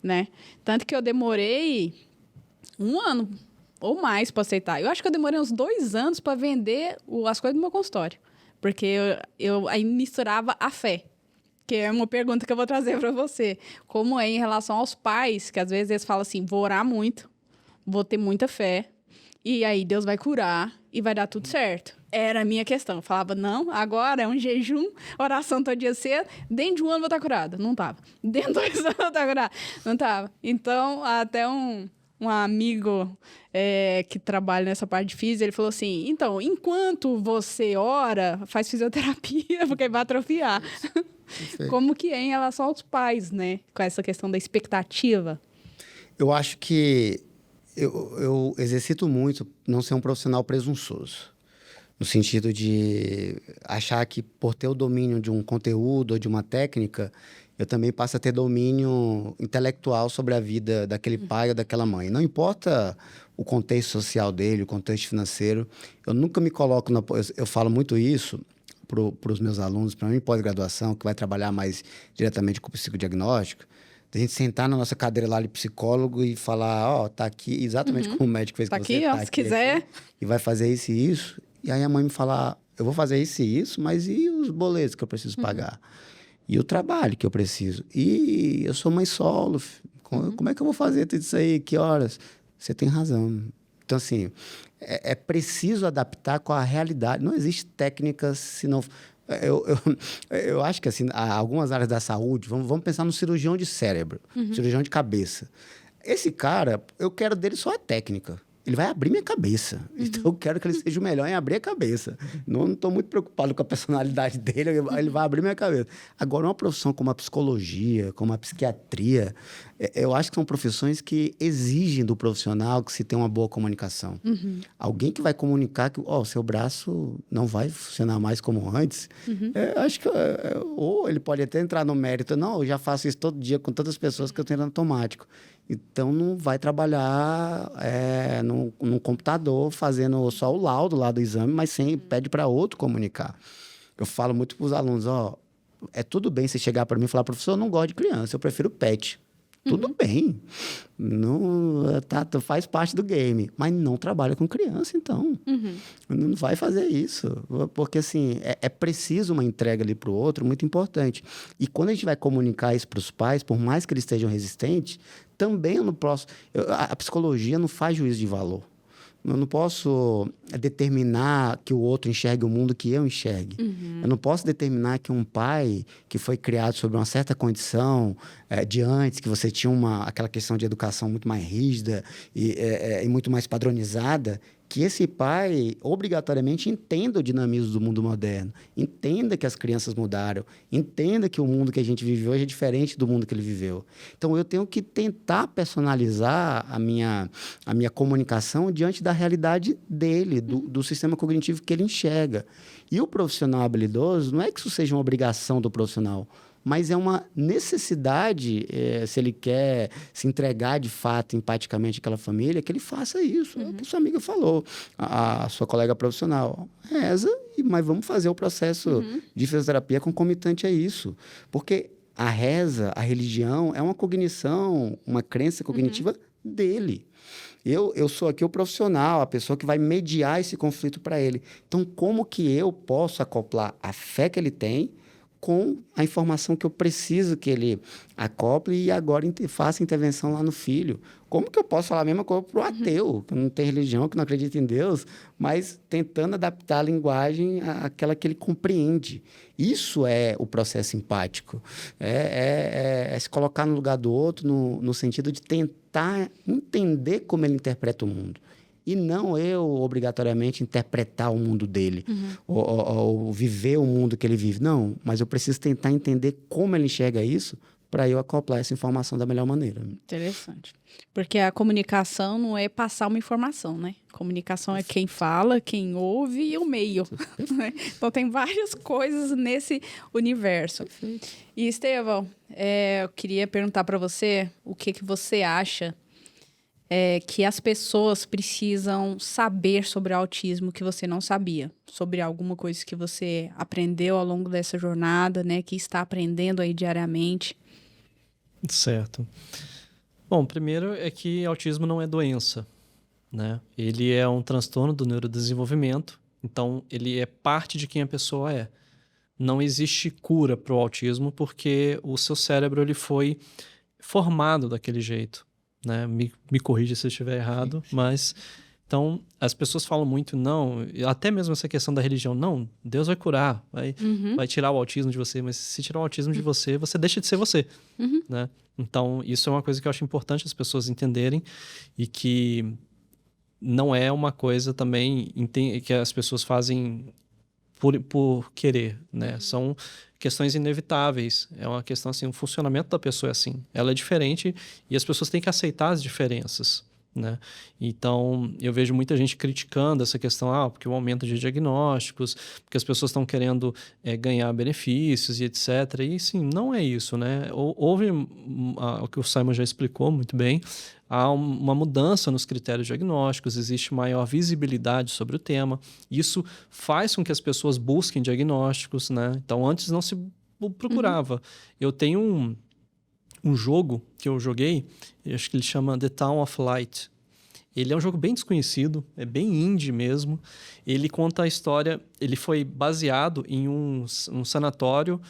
né? Tanto que eu demorei 1 ano ou mais para aceitar. Eu acho que eu demorei uns 2 anos para vender as coisas do meu consultório. Porque eu aí misturava a fé. Que é uma pergunta que eu vou trazer para você. Como é em relação aos pais, que às vezes eles falam assim, vou orar muito, vou ter muita fé, e aí Deus vai curar e vai dar tudo certo. Era a minha questão. Eu falava, não, agora é um jejum, oração todo dia cedo, dentro de 1 ano eu vou estar curada. Não tava. Dentro de 2 anos eu vou estar curada. Não tava. Então, até um amigo que trabalha nessa parte de física, ele falou assim, então, enquanto você ora, faz fisioterapia, porque vai atrofiar. Como que é em relação aos pais, né? Com essa questão da expectativa? Eu acho que eu exercito muito não ser um profissional presunçoso. No sentido de achar que por ter o domínio de um conteúdo ou de uma técnica, eu também passo a ter domínio intelectual sobre a vida daquele pai ou daquela mãe. Não importa o contexto social dele, o contexto financeiro. Eu nunca me coloco... Eu falo muito isso para os meus alunos, para mim, pós-graduação, que vai trabalhar mais diretamente com o psicodiagnóstico, a gente sentar na nossa cadeira lá de psicólogo e falar, ó, tá aqui, exatamente como o médico fez com você. Tá aqui, ó, se quiser. Aqui, e vai fazer isso e isso. E aí a mãe me fala, eu vou fazer isso e isso, mas e os boletos que eu preciso pagar? E o trabalho que eu preciso? E eu sou mãe solo, como é que eu vou fazer tudo isso aí? Que horas? Você tem razão. Então, assim, é preciso adaptar com a realidade. Não existe técnica se não... Eu acho que, assim, algumas áreas da saúde, vamos pensar no cirurgião de cérebro, cirurgião de cabeça. Esse cara, eu quero dele só a técnica. Ele vai abrir minha cabeça. Então, eu quero que ele seja o melhor em abrir a cabeça. Não estou muito preocupado com a personalidade dele, ele vai abrir minha cabeça. Agora, uma profissão como a psicologia, como a psiquiatria, eu acho que são profissões que exigem do profissional que se tenha uma boa comunicação. Alguém que vai comunicar que o seu braço não vai funcionar mais como antes, acho que... ou ele pode até entrar no mérito. Não, eu já faço isso todo dia com tantas pessoas que eu tenho no automático. Então, não vai trabalhar num computador fazendo só o laudo lá do exame, mas pede para outro comunicar. Eu falo muito para os alunos, é tudo bem você chegar para mim e falar, professor, eu não gosto de criança, eu prefiro pet. Tudo bem, não, faz parte do game, mas não trabalha com criança, então. Não vai fazer isso, porque assim, é preciso uma entrega ali para o outro muito importante. E quando a gente vai comunicar isso para os pais, por mais que eles estejam resistentes, também eu não posso... A psicologia não faz juízo de valor. Eu não posso determinar que o outro enxergue o mundo que eu enxergue. Eu não posso determinar que um pai que foi criado sob uma certa condição de antes, que você tinha aquela questão de educação muito mais rígida e muito mais padronizada, que esse pai obrigatoriamente entenda o dinamismo do mundo moderno, entenda que as crianças mudaram, entenda que o mundo que a gente vive hoje é diferente do mundo que ele viveu. Então, eu tenho que tentar personalizar a minha comunicação diante da realidade dele, do sistema cognitivo que ele enxerga. E o profissional habilidoso, não é que isso seja uma obrigação do profissional, mas é uma necessidade, se ele quer se entregar de fato, empaticamente àquela família, que ele faça isso. É o que sua amiga falou, a sua colega profissional. Reza, mas vamos fazer o processo de fisioterapia concomitante a isso. Porque a reza, a religião, é uma cognição, uma crença cognitiva dele. Eu sou aqui o profissional, a pessoa que vai mediar esse conflito para ele. Então, como que eu posso acoplar a fé que ele tem com a informação que eu preciso que ele acople e agora faça intervenção lá no filho? Como que eu posso falar a mesma coisa para o ateu, que não tem religião, que não acredita em Deus, mas tentando adaptar a linguagem àquela que ele compreende? Isso é o processo empático. É se colocar no lugar do outro no sentido de tentar entender como ele interpreta o mundo. E não eu, obrigatoriamente, interpretar o mundo dele, ou viver o mundo que ele vive. Não, mas eu preciso tentar entender como ele enxerga isso para eu acoplar essa informação da melhor maneira. Interessante. Porque a comunicação não é passar uma informação, né? Comunicação é quem fala, quem ouve e o meio. Né? Então, tem várias coisas nesse universo. Perfeito. E, Estevão, eu queria perguntar para você o que você acha que as pessoas precisam saber sobre autismo que você não sabia, sobre alguma coisa que você aprendeu ao longo dessa jornada, né, que está aprendendo aí diariamente. Certo. Bom, primeiro é que autismo não é doença, né? Ele é um transtorno do neurodesenvolvimento, então ele é parte de quem a pessoa é. Não existe cura para o autismo porque o seu cérebro ele foi formado daquele jeito. Né? Me corrija se eu estiver errado, mas... Então, as pessoas falam muito, não, até mesmo essa questão da religião, não, Deus vai curar, vai tirar o autismo de você, mas se tirar o autismo de você, você deixa de ser você, né? Então, isso é uma coisa que eu acho importante as pessoas entenderem e que não é uma coisa também que as pessoas fazem por querer, né? São questões inevitáveis. É uma questão assim, o funcionamento da pessoa é assim. Ela é diferente e as pessoas têm que aceitar as diferenças, né? Então, eu vejo muita gente criticando essa questão, porque o aumento de diagnósticos, porque as pessoas estão querendo ganhar benefícios e etc. E, sim, não é isso, né? Houve, o que o Simon já explicou muito bem, há uma mudança nos critérios diagnósticos, existe maior visibilidade sobre o tema. Isso faz com que as pessoas busquem diagnósticos, né? Então, antes não se procurava. Eu tenho um jogo que eu joguei, eu acho que ele chama The Town of Light. Ele é um jogo bem desconhecido, é bem indie mesmo. Ele conta a história, ele foi baseado em um sanatório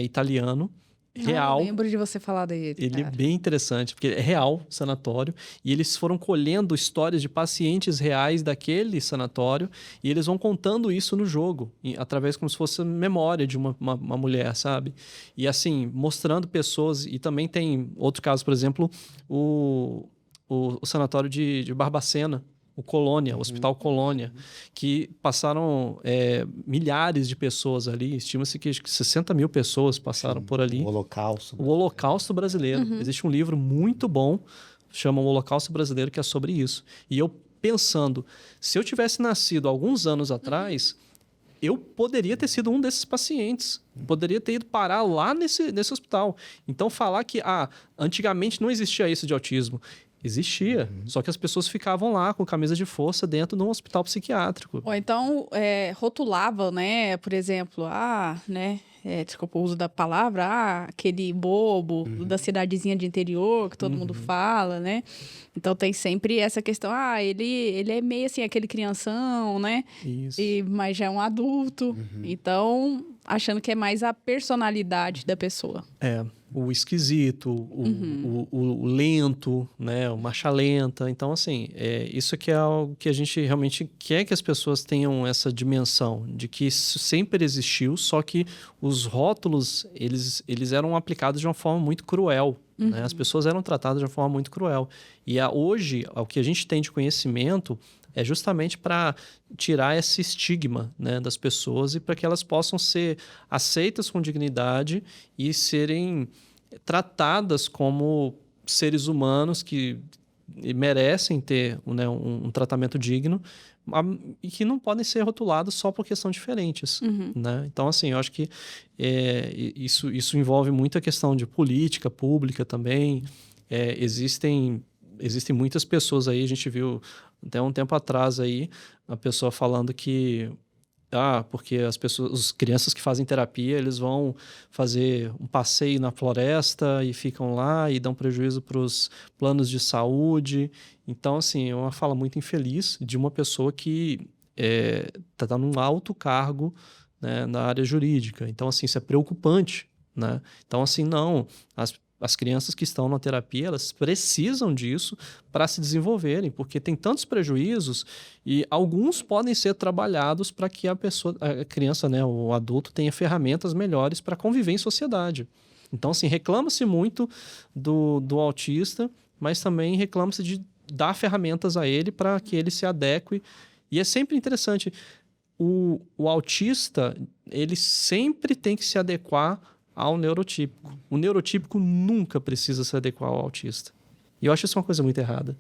italiano, real. Eu lembro de você falar dele. Ele é bem interessante, porque é real, sanatório, e eles foram colhendo histórias de pacientes reais daquele sanatório, e eles vão contando isso no jogo, através como se fosse memória de uma mulher, sabe? E assim, mostrando pessoas, e também tem outro caso, por exemplo, o sanatório de Barbacena, o Colônia, o Hospital Colônia, que passaram milhares de pessoas ali, estima-se que 60 mil pessoas passaram por ali. O Holocausto. O Holocausto Brasileiro. Existe um livro muito bom, chama O Holocausto Brasileiro, que é sobre isso. E eu pensando, se eu tivesse nascido alguns anos atrás, eu poderia ter sido um desses pacientes. Poderia ter ido parar lá nesse hospital. Então, falar que antigamente não existia isso de autismo. Existia, só que as pessoas ficavam lá com camisa de força dentro de um hospital psiquiátrico. Ou então rotulavam, né? Por exemplo, desculpa o uso da palavra, aquele bobo da cidadezinha de interior que todo mundo fala, né? Então tem sempre essa questão, ele é meio assim, aquele crianção, né? Isso. Mas já é um adulto. Então, achando que é mais a personalidade da pessoa. O esquisito, o lento, né? O marcha lenta. Então, assim, isso que é algo que a gente realmente quer que as pessoas tenham essa dimensão de que isso sempre existiu, só que os rótulos, eles eram aplicados de uma forma muito cruel. Né? As pessoas eram tratadas de uma forma muito cruel. E hoje, o que a gente tem de conhecimento é justamente para tirar esse estigma, né, das pessoas e para que elas possam ser aceitas com dignidade e serem tratadas como seres humanos que merecem ter, né, um tratamento digno e que não podem ser rotulados só por questões diferentes. Né? Então, assim, eu acho que isso envolve muito a questão de política pública também. Existem muitas pessoas aí, a gente viu até um tempo atrás aí, a pessoa falando que porque as crianças que fazem terapia, eles vão fazer um passeio na floresta e ficam lá e dão prejuízo para os planos de saúde. Então, assim, é uma fala muito infeliz de uma pessoa que está num alto cargo, né, na área jurídica. Então, assim, isso é preocupante, né? Então, assim, não, as crianças que estão na terapia, elas precisam disso para se desenvolverem, porque tem tantos prejuízos e alguns podem ser trabalhados para que a criança, né, o adulto, tenha ferramentas melhores para conviver em sociedade. Então, assim, reclama-se muito do autista, mas também reclama-se de dar ferramentas a ele para que ele se adeque. E é sempre interessante, o autista, ele sempre tem que se adequar ao neurotípico. O neurotípico nunca precisa se adequar ao autista. E eu acho isso uma coisa muito errada.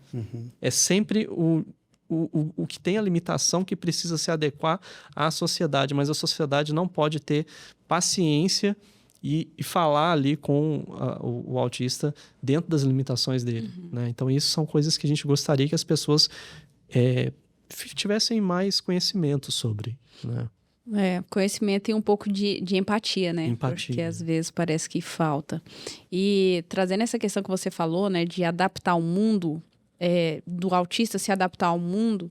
É sempre o que tem a limitação que precisa se adequar à sociedade, mas a sociedade não pode ter paciência e falar ali com o autista dentro das limitações dele. Né? Então, isso são coisas que a gente gostaria que as pessoas tivessem mais conhecimento sobre, né? Conhecimento e um pouco de empatia, né? Empatia. Porque às vezes parece que falta. E trazendo essa questão que você falou, né? De adaptar o mundo, do autista se adaptar ao mundo,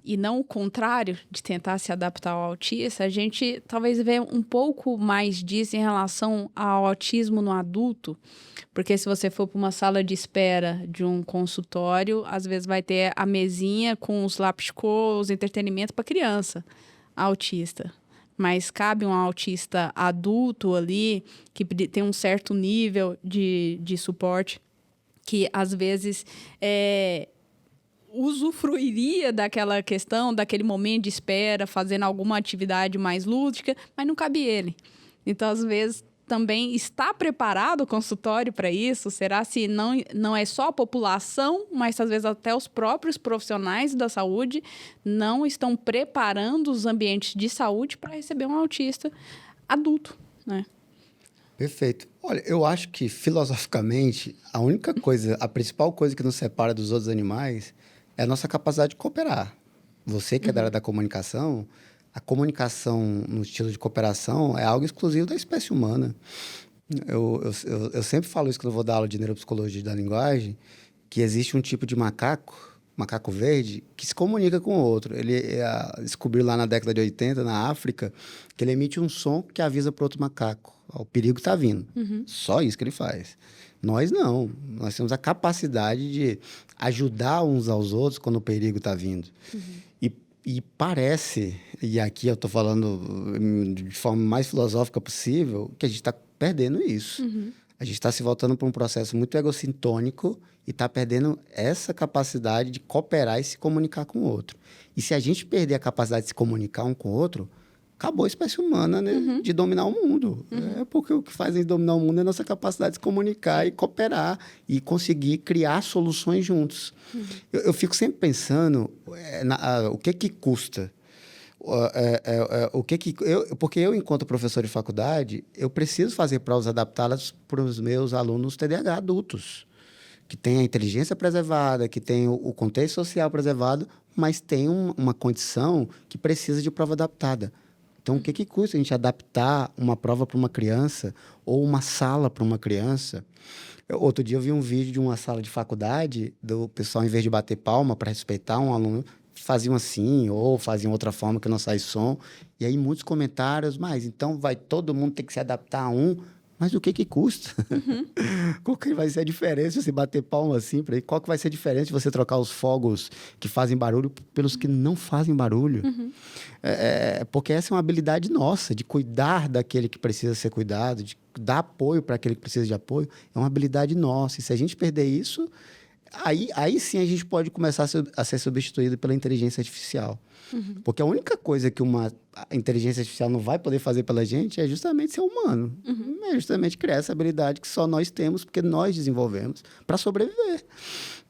e não o contrário, de tentar se adaptar ao autista, a gente talvez vê um pouco mais disso em relação ao autismo no adulto. Porque se você for para uma sala de espera de um consultório, às vezes vai ter a mesinha com os lápis-cor, os entretenimentos para criança autista. Mas cabe um autista adulto ali, que tem um certo nível de suporte, que às vezes usufruiria daquela questão, daquele momento de espera, fazendo alguma atividade mais lúdica, mas não cabe ele. Então, às vezes, também está preparado o consultório para isso? Será se não é só a população, mas às vezes até os próprios profissionais da saúde não estão preparando os ambientes de saúde para receber um autista adulto, né? Perfeito. Olha, eu acho que, filosoficamente, a principal coisa que nos separa dos outros animais é a nossa capacidade de cooperar. Você que é da área da comunicação, a comunicação no estilo de cooperação é algo exclusivo da espécie humana. Eu sempre falo isso quando eu vou dar aula de neuropsicologia da linguagem, que existe um tipo de macaco verde, que se comunica com o outro. Ele descobriu lá na década de 80, na África, que ele emite um som que avisa para outro macaco. O perigo está vindo. Só isso que ele faz. Nós não. Nós temos a capacidade de ajudar uns aos outros quando o perigo está vindo. E parece, e aqui eu estou falando de forma mais filosófica possível, que a gente está perdendo isso. A gente está se voltando para um processo muito egocintônico e está perdendo essa capacidade de cooperar e se comunicar com o outro. E se a gente perder a capacidade de se comunicar um com o outro, acabou a espécie humana, né, de dominar o mundo. É porque o que faz a gente dominar o mundo é a nossa capacidade de se comunicar e cooperar e conseguir criar soluções juntos. Eu fico sempre pensando o que custa. Porque eu, enquanto professor de faculdade, eu preciso fazer provas adaptadas para os meus alunos TDAH adultos, que têm a inteligência preservada, que têm o contexto social preservado, mas tem uma condição que precisa de prova adaptada. Então, o que custa a gente adaptar uma prova para uma criança ou uma sala para uma criança? Outro dia eu vi um vídeo de uma sala de faculdade, do pessoal, em vez de bater palma para respeitar um aluno, faziam assim, ou faziam outra forma que não sai som. E aí, muitos comentários, mas então vai todo mundo ter que se adaptar a um. Mas o que custa? Qual que vai ser a diferença se você bater palma assim para ele? Qual que vai ser a diferença de você trocar os fogos que fazem barulho pelos que não fazem barulho? Porque essa é uma habilidade nossa, de cuidar daquele que precisa ser cuidado, de dar apoio para aquele que precisa de apoio. É uma habilidade nossa. E se a gente perder isso, aí sim a gente pode começar a ser substituído pela inteligência artificial. Porque a única coisa que uma inteligência artificial não vai poder fazer pela gente é justamente ser humano. É justamente criar essa habilidade que só nós temos, porque nós desenvolvemos para sobreviver.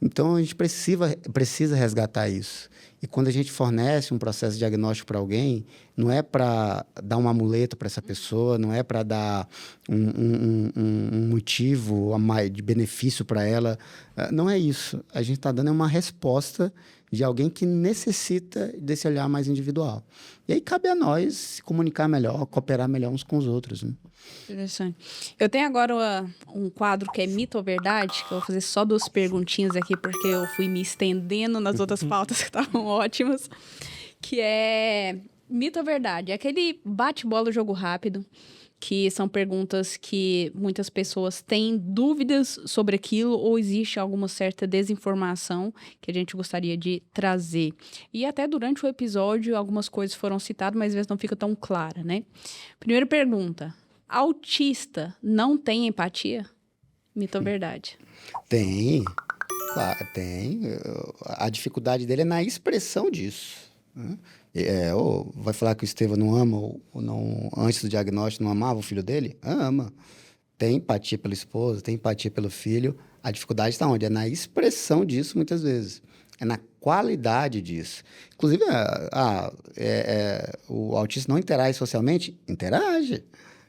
Então, a gente precisa resgatar isso. E quando a gente fornece um processo diagnóstico para alguém, não é para dar um amuleto para essa pessoa, não é para dar um motivo de benefício para ela. Não é isso. A gente está dando uma resposta de alguém que necessita desse olhar mais individual. E aí cabe a nós se comunicar melhor, cooperar melhor uns com os outros, né? Interessante. Eu tenho agora um quadro que é Mito ou Verdade, que eu vou fazer só 2 perguntinhas aqui, porque eu fui me estendendo nas outras pautas que estavam ótimas, que é Mito ou Verdade. É aquele bate-bola, jogo rápido, que são perguntas que muitas pessoas têm dúvidas sobre aquilo ou existe alguma certa desinformação que a gente gostaria de trazer. E até durante o episódio algumas coisas foram citadas, mas às vezes não fica tão clara, né? Primeira pergunta. Autista não tem empatia? Mito ou verdade? Tem, claro, tem. A dificuldade dele é na expressão disso, né? Ou vai falar que o Estevão não ama, ou não, antes do diagnóstico não amava o filho dele? Ama. Tem empatia pela esposa, tem empatia pelo filho. A dificuldade está onde? É na expressão disso, muitas vezes. É na qualidade disso. Inclusive, o autista não interage socialmente? Interage.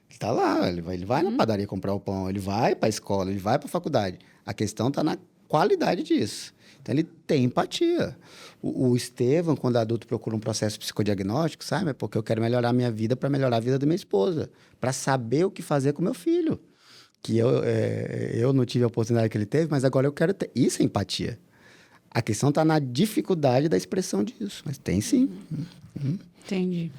Ele está lá, ele vai na padaria comprar o pão, ele vai para a escola, ele vai para a faculdade. A questão está na qualidade disso. Então, ele tem empatia. O Estevão, quando adulto, procura um processo psicodiagnóstico, sabe? É porque eu quero melhorar a minha vida para melhorar a vida da minha esposa, para saber o que fazer com meu filho. Que eu não tive a oportunidade que ele teve, mas agora eu quero ter. Isso é empatia. A questão está na dificuldade da expressão disso, mas tem sim. Entendi.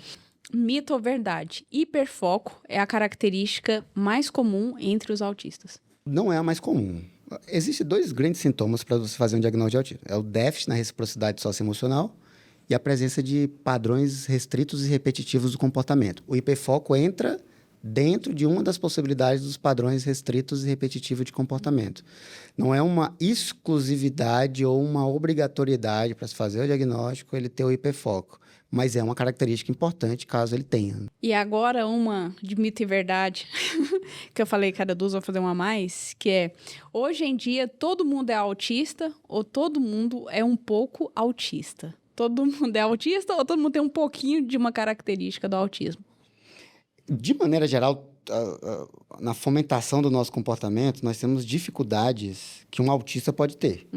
Mito ou verdade? Hiperfoco é a característica mais comum entre os autistas. Não é a mais comum. Existem 2 grandes sintomas para você fazer um diagnóstico de autismo. É o déficit na reciprocidade socioemocional e a presença de padrões restritos e repetitivos do comportamento. O hiperfoco entra dentro de uma das possibilidades dos padrões restritos e repetitivos de comportamento. Não é uma exclusividade ou uma obrigatoriedade para se fazer o diagnóstico ele ter o hiperfoco. mas é uma característica importante caso ele tenha. E agora uma de mito e verdade, que eu falei cada duas, vou fazer uma a mais, que é, hoje em dia todo mundo é autista ou todo mundo é um pouco autista? Todo mundo é autista ou todo mundo tem um pouquinho de uma característica do autismo? De maneira geral, na fomentação do nosso comportamento, nós temos dificuldades que um autista pode ter.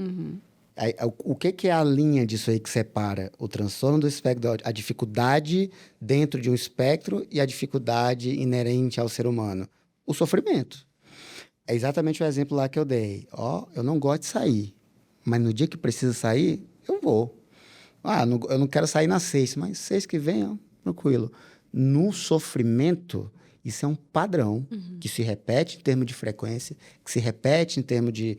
O que é a linha disso aí que separa o transtorno do espectro, a dificuldade dentro de um espectro e a dificuldade inerente ao ser humano? O sofrimento. É exatamente o exemplo lá que eu dei. Eu não gosto de sair, mas no dia que precisa sair, eu vou. Eu não quero sair na sexta, mas sexta que vem, tranquilo. No sofrimento, isso é um padrão que se repete em termos de frequência, que se repete em termos de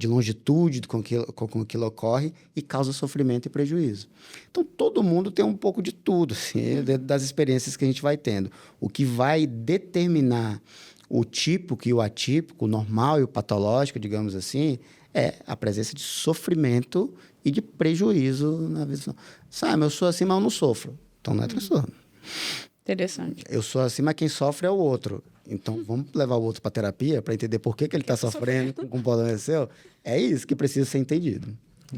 longitude com que aquilo ocorre e causa sofrimento e prejuízo. Então, todo mundo tem um pouco de tudo, assim, das experiências que a gente vai tendo. O que vai determinar o típico e o atípico, o normal e o patológico, digamos assim, é a presença de sofrimento e de prejuízo na visão. Sabe, eu sou assim, mas eu não sofro. Então, não é transtorno. Interessante. Eu sou assim, mas quem sofre é o outro. Então, vamos levar o outro para terapia para entender por que ele está sofrendo com o problema seu? É isso que precisa ser entendido.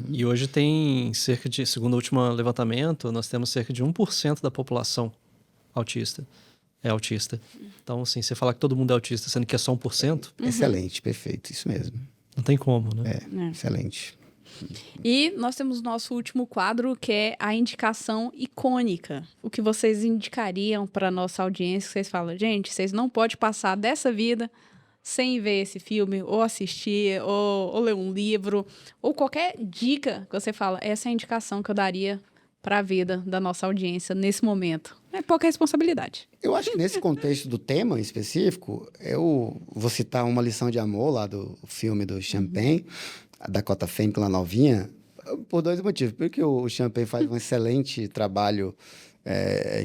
E hoje tem cerca de, segundo o último levantamento, nós temos cerca de 1% da população autista. É autista. Então, assim, você falar que todo mundo é autista, sendo que é só 1%... Excelente, perfeito, isso mesmo. Não tem como, né? Excelente. E nós temos nosso último quadro, que é a indicação icônica. O que vocês indicariam para nossa audiência, que vocês falam, gente, vocês não podem passar dessa vida sem ver esse filme, ou assistir, ou ler um livro, ou qualquer dica que você fala, essa é a indicação que eu daria para a vida da nossa audiência nesse momento. É pouca responsabilidade. Eu acho que nesse contexto do tema em específico, eu vou citar Uma Lição de Amor, lá do filme do Champagne, a Dakota Fanning, lá novinha, por dois motivos. Porque o Champagne faz um excelente trabalho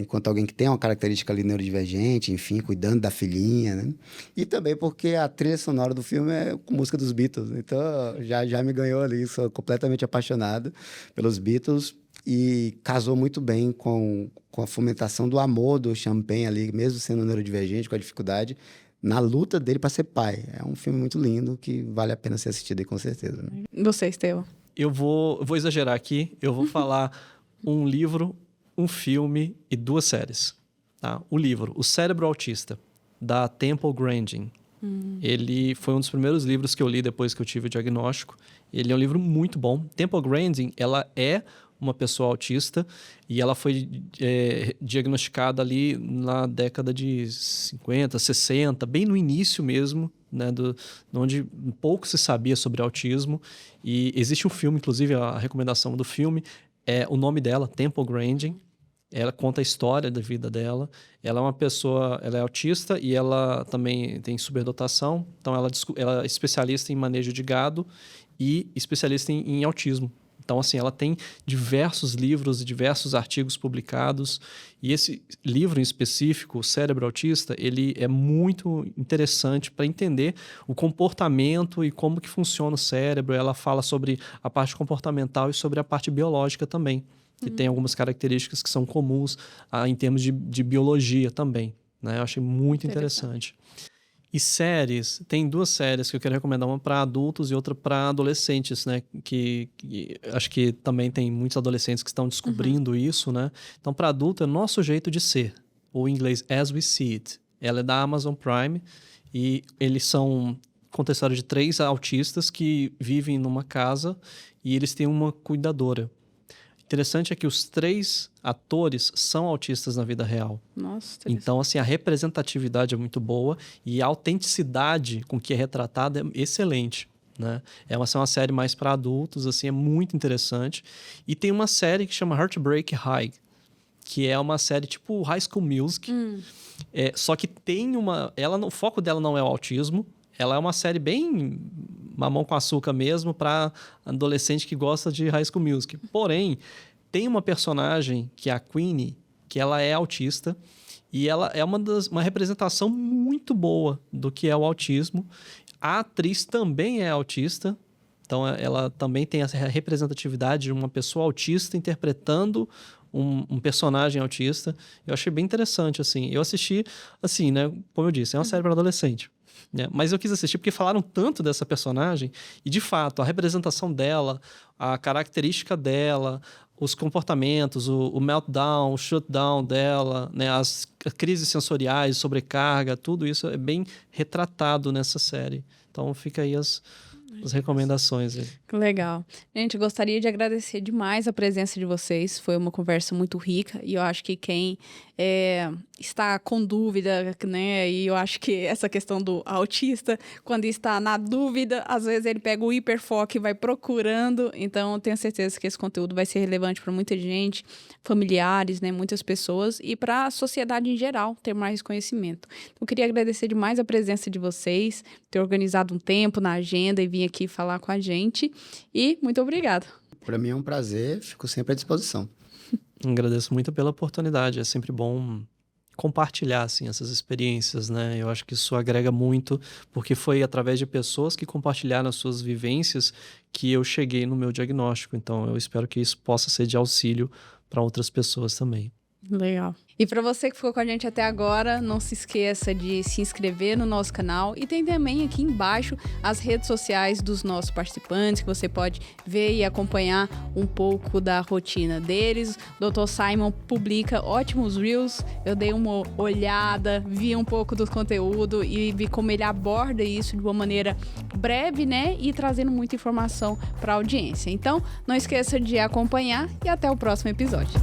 enquanto alguém que tem uma característica ali neurodivergente, enfim, cuidando da filhinha, né? E também porque a trilha sonora do filme é com música dos Beatles. Então, já me ganhou ali, sou completamente apaixonado pelos Beatles. E casou muito bem com a fomentação do amor do Champagne ali, mesmo sendo neurodivergente, com a dificuldade, na luta dele para ser pai. É um filme muito lindo que vale a pena ser assistido aí, com certeza. Né? Você, Estevão? Eu vou exagerar aqui. Eu vou falar um livro, um filme e 2 séries. Tá? O livro, O Cérebro Autista, da Temple Grandin. Ele foi um dos primeiros livros que eu li depois que eu tive o diagnóstico. Ele é um livro muito bom. Temple Grandin, ela é uma pessoa autista e ela foi diagnosticada ali na década de 50, 60, bem no início mesmo, né, onde pouco se sabia sobre autismo. E existe um filme, inclusive a recomendação do filme é o nome dela, Temple Grandin. Ela conta a história da vida dela. Ela é uma pessoa, ela é autista e ela também tem superdotação. Então ela é especialista em manejo de gado e especialista em autismo. Então, assim, ela tem diversos livros e diversos artigos publicados. E esse livro em específico, O Cérebro Autista, ele é muito interessante para entender o comportamento e como que funciona o cérebro. Ela fala sobre a parte comportamental e sobre a parte biológica também, que tem algumas características que são comuns em termos de biologia também. Né? Eu achei muito interessante. E séries, tem 2 séries que eu quero recomendar, uma para adultos e outra para adolescentes, né? Que acho que também tem muitos adolescentes que estão descobrindo isso, né? Então, para adulto é Nosso Jeito de Ser, ou em inglês As We See It. Ela é da Amazon Prime e conta a história de 3 autistas que vivem numa casa e eles têm uma cuidadora. Interessante é que os 3 atores são autistas na vida real. Nossa, então, assim, a representatividade é muito boa e a autenticidade com que é retratada é excelente, né? É uma série mais para adultos, assim, é muito interessante. E tem uma série que chama Heartbreak High, que é uma série tipo High School Music. Só que tem o foco dela não é o autismo. Ela é uma série bem mamão com açúcar mesmo para adolescente que gosta de High School Music. Porém, tem uma personagem que é a Queenie, que ela é autista e ela é uma representação muito boa do que é o autismo. A atriz também é autista, então ela também tem essa representatividade de uma pessoa autista interpretando um personagem autista. Eu achei bem interessante, assim. Eu assisti, assim, né? Como eu disse, é uma série para adolescente. Né? Mas eu quis assistir porque falaram tanto dessa personagem e, de fato, a representação dela, a característica dela, os comportamentos, o meltdown, o shutdown dela, né? As crises sensoriais, sobrecarga, tudo isso é bem retratado nessa série. Então, fica aí as recomendações. Legal. Gente, eu gostaria de agradecer demais a presença de vocês. Foi uma conversa muito rica e eu acho que quem está com dúvida, né? E eu acho que essa questão do autista, quando está na dúvida, às vezes ele pega o hiperfoco e vai procurando. Então, eu tenho certeza que esse conteúdo vai ser relevante para muita gente, familiares, né? Muitas pessoas e para a sociedade em geral ter mais conhecimento. Então, eu queria agradecer demais a presença de vocês, ter organizado um tempo na agenda e vir aqui falar com a gente. E muito obrigada. Para mim é um prazer, fico sempre à disposição. Agradeço muito pela oportunidade. É sempre bom compartilhar assim, essas experiências, né? Eu acho que isso agrega muito, porque foi através de pessoas que compartilharam as suas vivências que eu cheguei no meu diagnóstico. Então, eu espero que isso possa ser de auxílio para outras pessoas também. Legal. E para você que ficou com a gente até agora, não se esqueça de se inscrever no nosso canal e tem também aqui embaixo as redes sociais dos nossos participantes, que você pode ver e acompanhar um pouco da rotina deles. O Dr. Simon publica ótimos reels, eu dei uma olhada, vi um pouco do conteúdo e vi como ele aborda isso de uma maneira breve, né? E trazendo muita informação para a audiência. Então, não esqueça de acompanhar e até o próximo episódio.